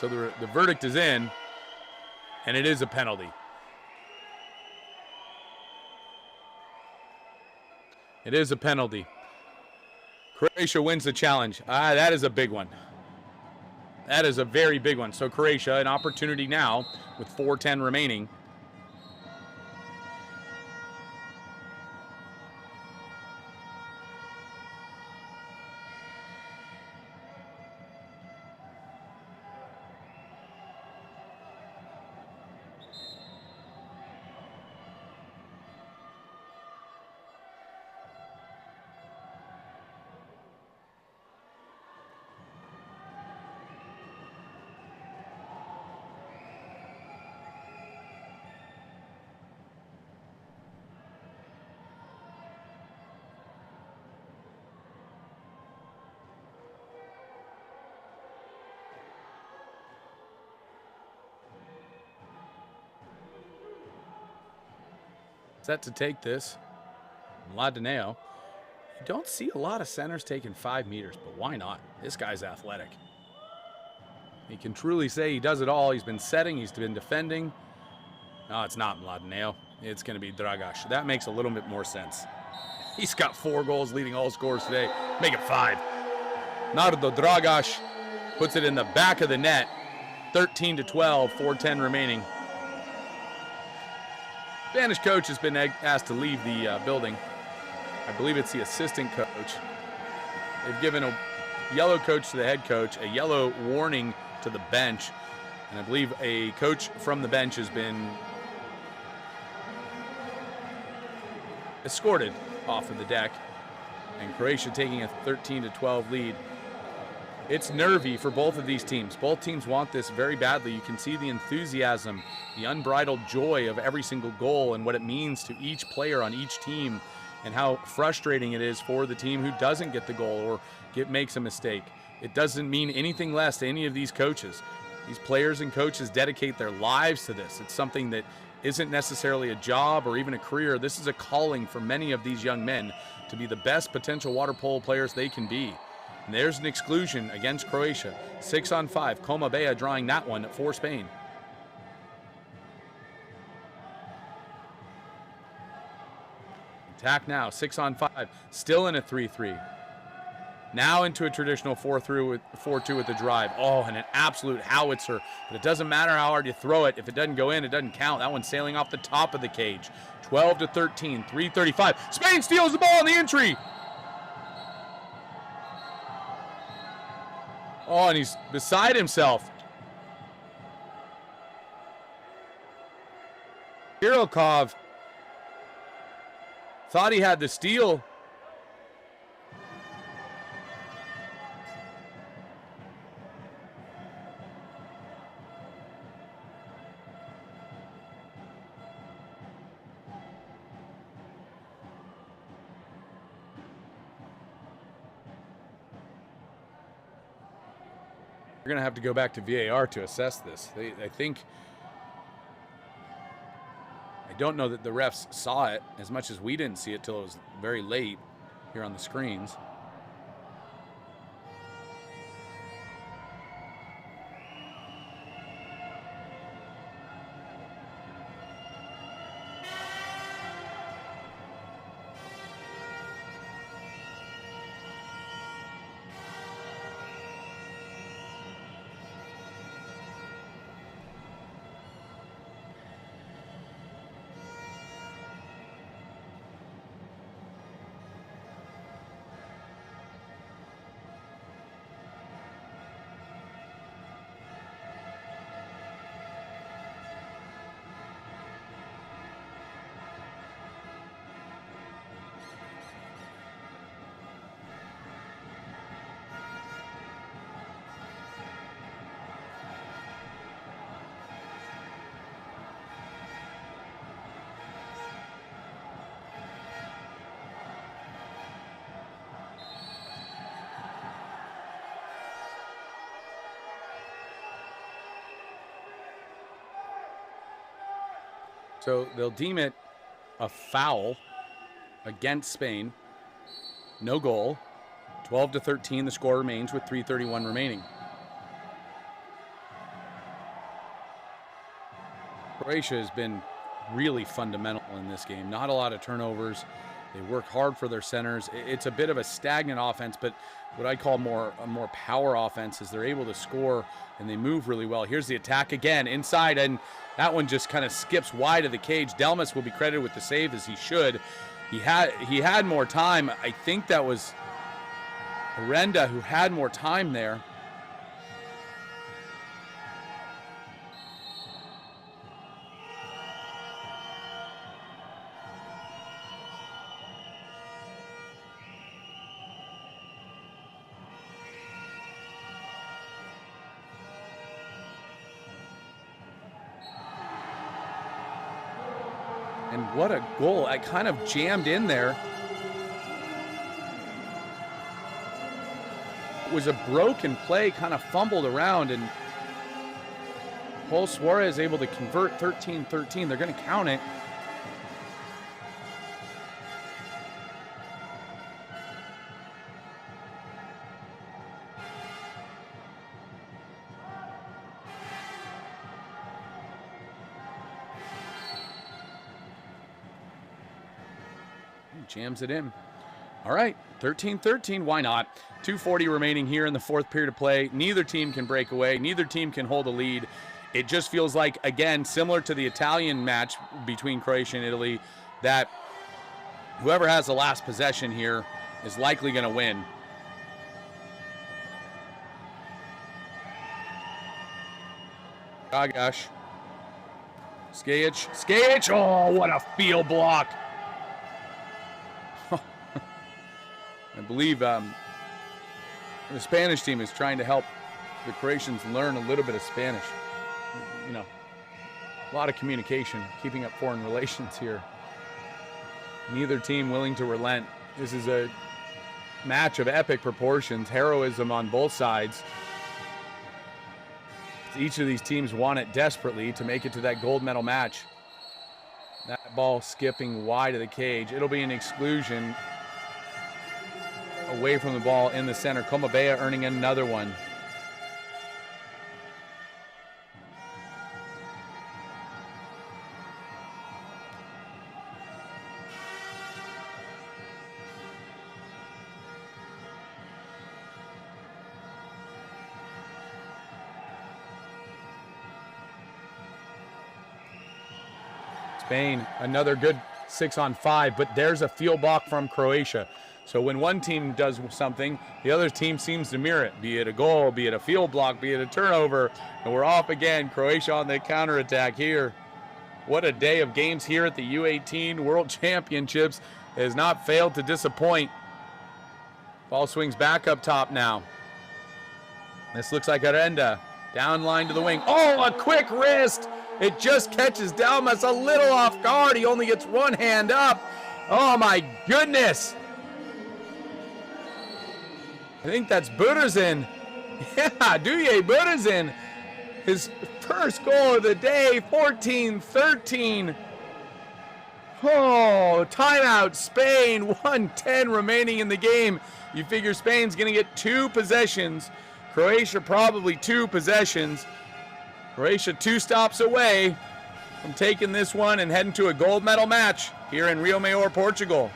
So the verdict is in, and it is a penalty. It is a penalty. Croatia wins the challenge. That is a big one. That is a very big one. So Croatia, an opportunity now with 4:10 remaining. set to take this. Mladeneo. You don't see a lot of centers taking 5 meters, but why not? This guy's athletic. He can truly say he does it all. He's been setting, he's been defending. No, it's not Mladeneo. It's going to be Dragash. That makes a little bit more sense. He's got 4 goals, leading all scorers today. Make it 5. Nardo Dragash puts it in the back of the net. 13-12, 4:10 remaining. Spanish coach has been asked to leave the building. I believe it's the assistant coach. They've given a yellow coach to the head coach, a yellow warning to the bench, and I believe a coach from the bench has been escorted off of the deck, and Croatia taking a 13-12 lead. It's nervy for both of these teams. Both teams want this very badly. You can see the enthusiasm, the unbridled joy of every single goal and what it means to each player on each team, and how frustrating it is for the team who doesn't get the goal or makes a mistake. It doesn't mean anything less to any of these coaches. These players and coaches dedicate their lives to this. It's something that isn't necessarily a job or even a career. This is a calling for many of these young men to be the best potential water polo players they can be. And there's an exclusion against Croatia. 6-on-5. Coma Bea drawing that one for Spain. Attack now, 6-on-5. Still in a 3-3. Now into a traditional 4-2 with the drive. Oh, and an absolute howitzer. But it doesn't matter how hard you throw it. If it doesn't go in, it doesn't count. That one's sailing off the top of the cage. 12-13, 3:35. Spain steals the ball in the entry. Oh, and he's beside himself. Kirillkov thought he had the steal. We're going to have to go back to VAR to assess this. I don't know that the refs saw it as much as we didn't see it till it was very late here on the screens. So they'll deem it a foul against Spain. No goal. 12-13, the score remains with 3:31 remaining. Croatia has been really fundamental in this game. Not a lot of turnovers. They work hard for their centers. It's a bit of a stagnant offense, but what I call a more power offense is they're able to score and they move really well. Here's the attack again inside, and that one just kind of skips wide of the cage. Delmas will be credited with the save, as he should. He had more time. I think that was Arenda who had more time there. And what a goal. I kind of jammed in there. It was a broken play, kind of fumbled around, and Paul Suarez able to convert 13-13. They're going to count it. jams it in. All right, 13-13, why not? 2:40 remaining here in the fourth period of play. Neither team can break away. Neither team can hold a lead. It just feels like, again, similar to the Italian match between Croatia and Italy, that whoever has the last possession here is likely going to win. Oh, gosh. Skajic. Oh, what a field block. I believe the Spanish team is trying to help the Croatians learn a little bit of Spanish. You know, a lot of communication, keeping up foreign relations here. Neither team willing to relent. This is a match of epic proportions, heroism on both sides. Each of these teams want it desperately to make it to that gold medal match. That ball skipping wide of the cage. It'll be an exclusion away from the ball in the center. Comabea earning another one. Spain, another good 6-on-5, but there's a field block from Croatia. So when one team does something, the other team seems to mirror it, be it a goal, be it a field block, be it a turnover, and we're off again. Croatia on the counterattack here. What a day of games here at the U18 World Championships. It has not failed to disappoint. Ball swings back up top now. This looks like Arenda. Down line to the wing. Oh, a quick wrist. It just catches Dalmas a little off guard. He only gets one hand up. Oh, my goodness. I think that's Burazin. Yeah, Duje Burazin. His first goal of the day, 14-13. Oh, timeout, Spain. 1:10 remaining in the game. You figure Spain's going to get 2 possessions. Croatia probably 2 possessions. Croatia 2 stops away from taking this one and heading to a gold medal match here in Rio Maior, Portugal.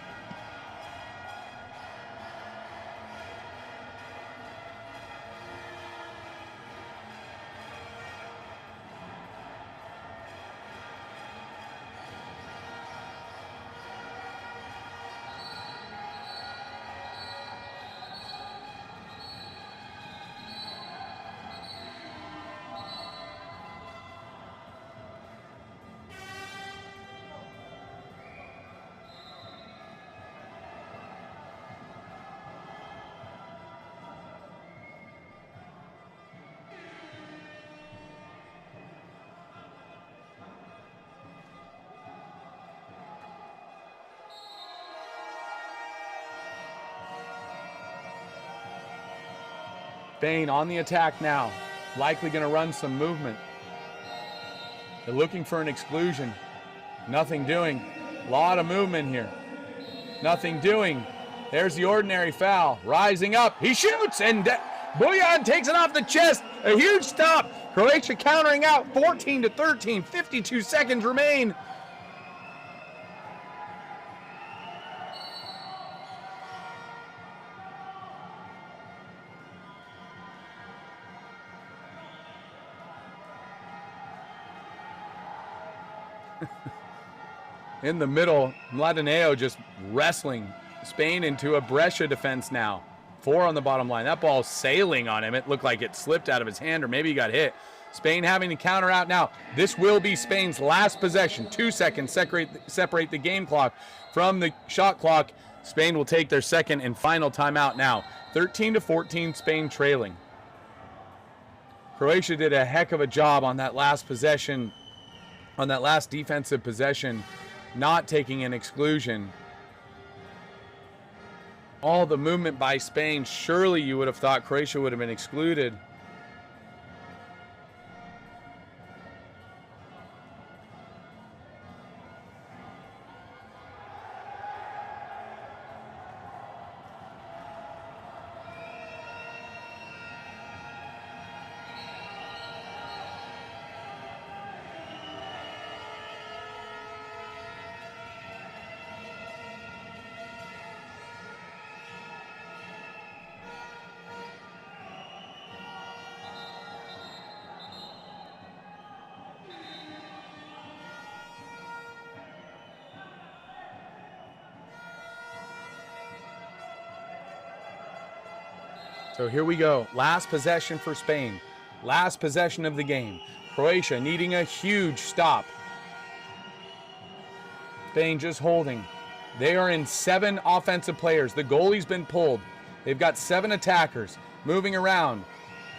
Spain on the attack now, likely going to run some movement. They're looking for an exclusion. Nothing doing. A lot of movement here. Nothing doing. There's the ordinary foul. Rising up. He shoots, and Bojan takes it off the chest. A huge stop. Croatia countering out 14-13. 52 seconds remain. In the middle, Mladeneo just wrestling Spain into a Brescia defense now. 4 on the bottom line. That ball sailing on him. It looked like it slipped out of his hand, or maybe he got hit. Spain having to counter out now. This will be Spain's last possession. 2 seconds separate the game clock from the shot clock. Spain will take their second and final timeout now. 13-14, Spain trailing. Croatia did a heck of a job on that last possession, on that last defensive possession, not taking an exclusion. All the movement by Spain, surely you would have thought Croatia would have been excluded. So here we go. Last possession for Spain. Last possession of the game. Croatia needing a huge stop. Spain just holding. They are in 7 offensive players. The goalie's been pulled. They've got 7 attackers moving around.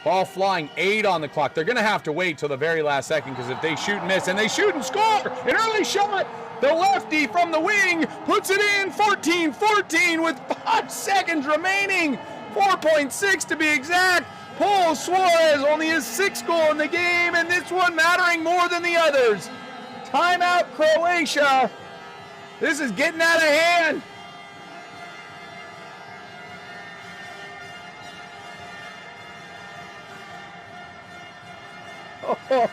Ball flying, 8 on the clock. They're going to have to wait till the very last second because if they shoot and miss, and they shoot and score, an early shot, the lefty from the wing puts it in, 14-14 with 5 seconds remaining, 4.6 to be exact. Paul Suarez only his 6th goal in the game, and this one mattering more than the others. Timeout Croatia. This is getting out of hand. Oh,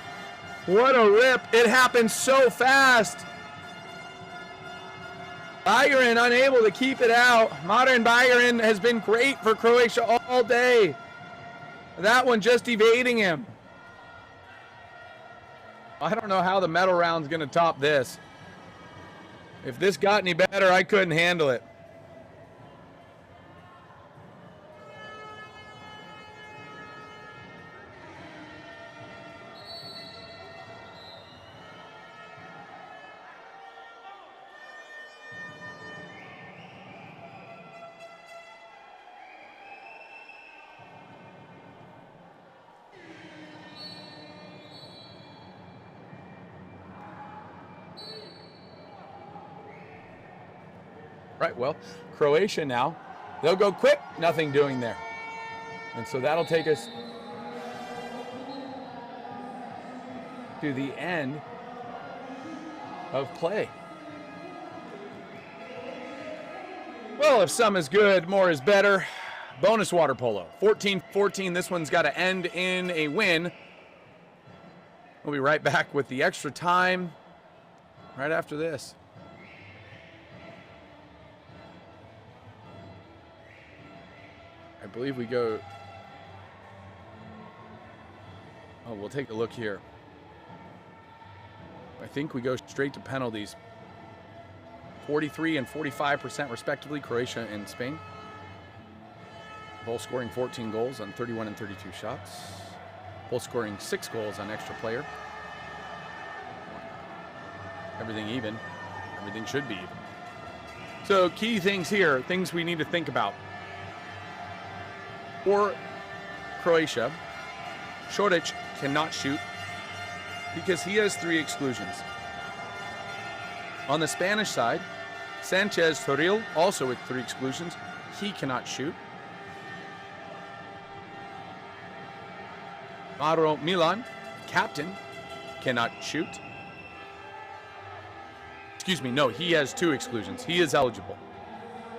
what a rip. It happened so fast. Bayern unable to keep it out. Modern Bayern has been great for Croatia all day. That one just evading him. I don't know how the medal round's going to top this. If this got any better, I couldn't handle it. Right, well, Croatia now, they'll go quick, nothing doing there. And so that'll take us to the end of play. Well, if some is good, more is better. Bonus water polo, 14-14. This one's got to end in a win. We'll be right back with the extra time right after this. I believe we go. Oh, we'll take a look here. I think we go straight to penalties. 43 and 45% respectively, Croatia and Spain. Both scoring 14 goals on 31 and 32 shots. Both scoring 6 goals on extra player. Everything even. Everything should be even. So key things here, things we need to think about. For Croatia, Šorić cannot shoot because he has 3 exclusions. On the Spanish side, Sanchez Toril, also with 3 exclusions, he cannot shoot. Mauro Milan, captain, cannot shoot. Excuse me, no, he has 2 exclusions. He is eligible.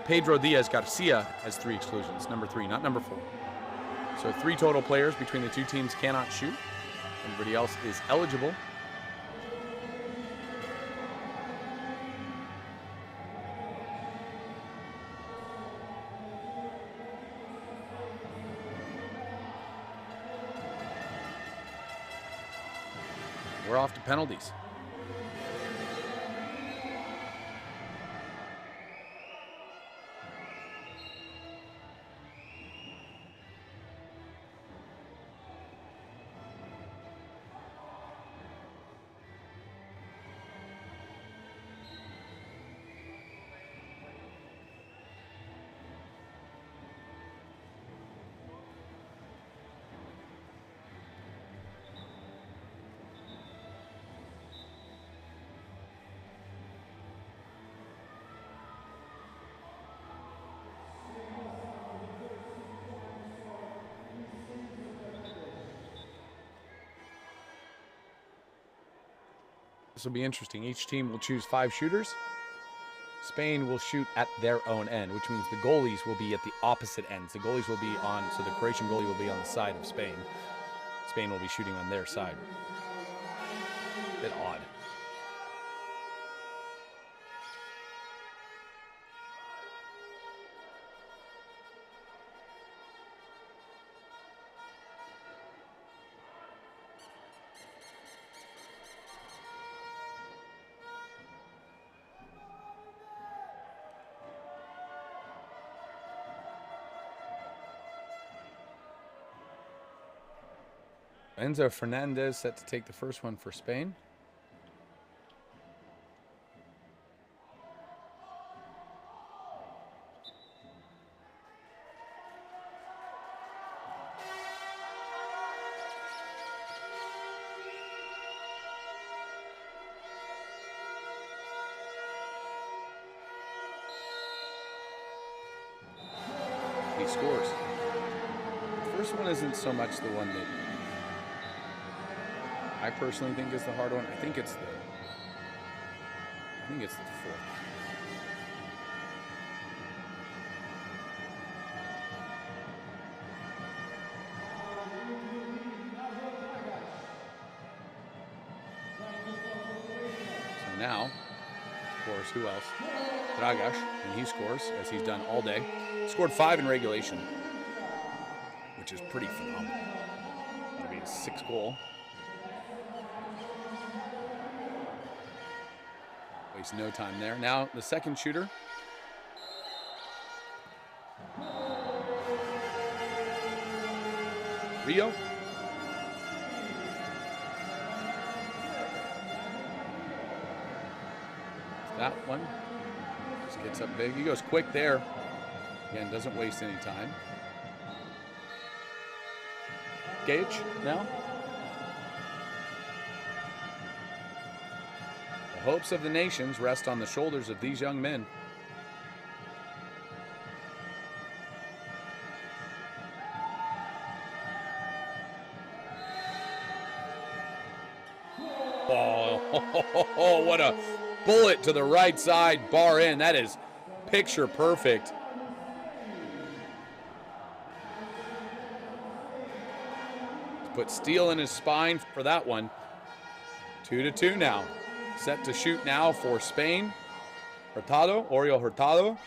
Pedro Diaz Garcia has 3 exclusions, number 3, not number 4. So 3 total players between the 2 teams cannot shoot. Everybody else is eligible. We're off to penalties. This will be interesting. Each team will choose 5 shooters. Spain will shoot at their own end, which means the goalies will be at the opposite ends. The goalies will be on, so the Croatian goalie will be on the side of Spain. Spain will be shooting on their side. A bit odd. Enzo Fernandez set to take the first one for Spain. He scores. The first one isn't so much the one that I personally think is the hard one. I think it's the fourth. So now, of course, who else? Dragash, and he scores, as he's done all day. Scored 5 in regulation, which is pretty phenomenal. That'll be his 6th goal. Waste no time there. Now the second shooter. Rio. That one just gets up big. He goes quick there. Again, doesn't waste any time. Gage now. The hopes of the nations rest on the shoulders of these young men. Oh, what a bullet to the right side, bar in. That is picture perfect. Put steel in his spine for that one. 2-2 now. Set to shoot now for Spain. Hurtado, Oriol Hurtado.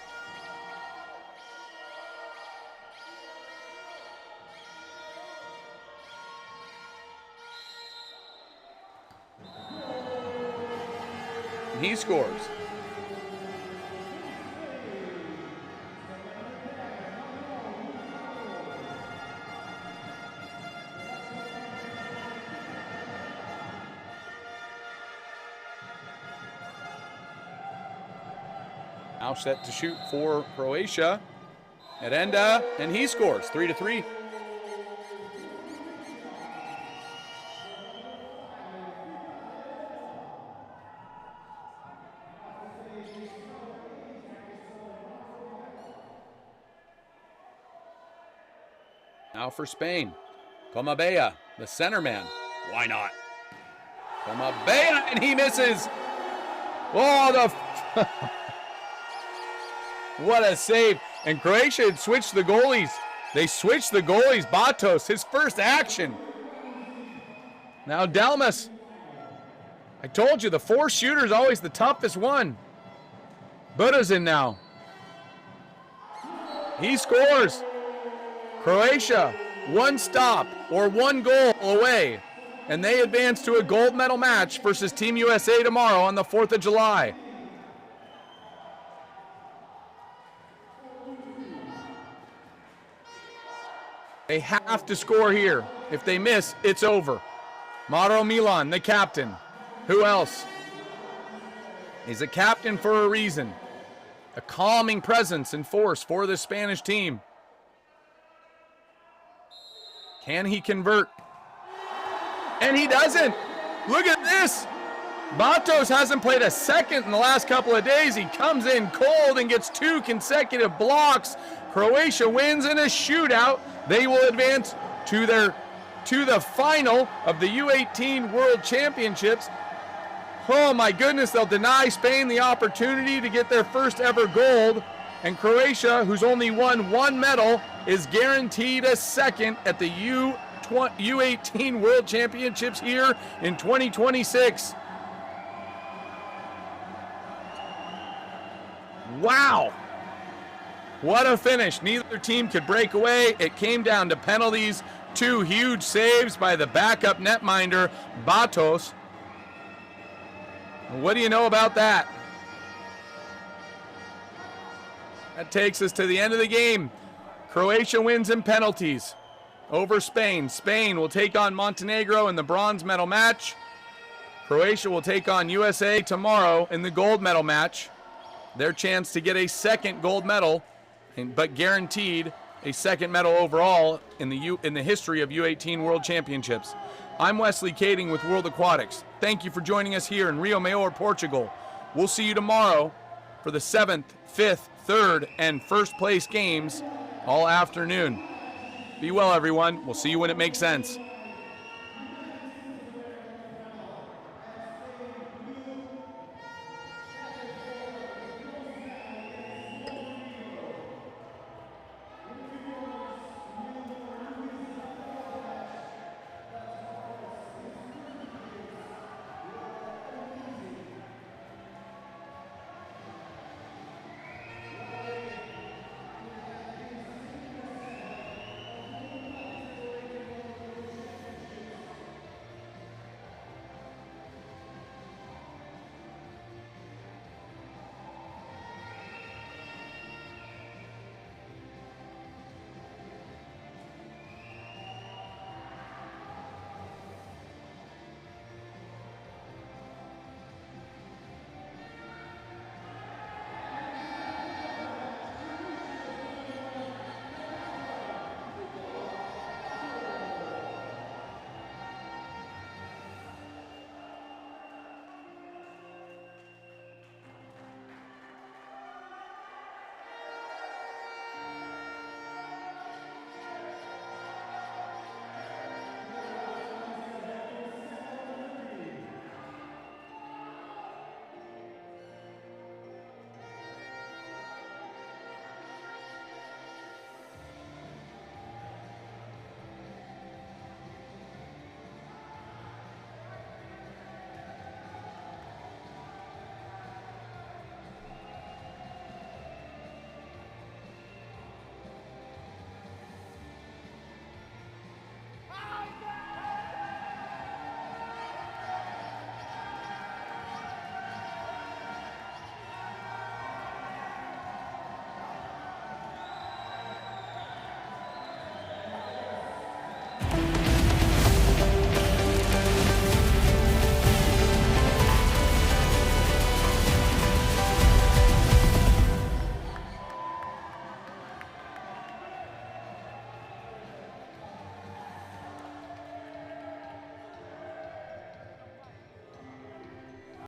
And he scores. Now set to shoot for Croatia. Merenda, and he scores. 3-3. Now for Spain. Comabella, the center man. Why not? Comabella, and he misses. Oh, the... What a save. And Croatia had switched the goalies. They switched the goalies. Batos, his first action. Now Delmas. I told you, the 4 shooter is always the toughest one. Buda's in now. He scores. Croatia, 1 stop or 1 goal away. And they advance to a gold medal match versus Team USA tomorrow on the 4th of July. They have to score here. If they miss, it's over. Mauro Milan, the captain. Who else? He's a captain for a reason. A calming presence and force for the Spanish team. Can he convert? And he doesn't. Look at this. Batos hasn't played a second in the last couple of days. He comes in cold and gets 2 consecutive blocks. Croatia wins in a shootout. They will advance to the final of the U18 World Championships. Oh my goodness, they'll deny Spain the opportunity to get their first ever gold. And Croatia, who's only won 1 medal, is guaranteed a second at the U18 World Championships here in 2026. Wow. What a finish. Neither team could break away. It came down to penalties. 2 huge saves by the backup netminder, Batos. What do you know about that? That takes us to the end of the game. Croatia wins in penalties. over Spain. Spain will take on Montenegro in the bronze medal match. Croatia will take on USA tomorrow in the gold medal match. Their chance to get a second gold medal, but guaranteed a second medal overall in the history of U18 World Championships. I'm Wesley Kading with World Aquatics. Thank you for joining us here in Rio Maior, Portugal. We'll see you tomorrow for the 7th, 5th, 3rd, and 1st place games all afternoon. Be well, everyone. We'll see you when it makes sense.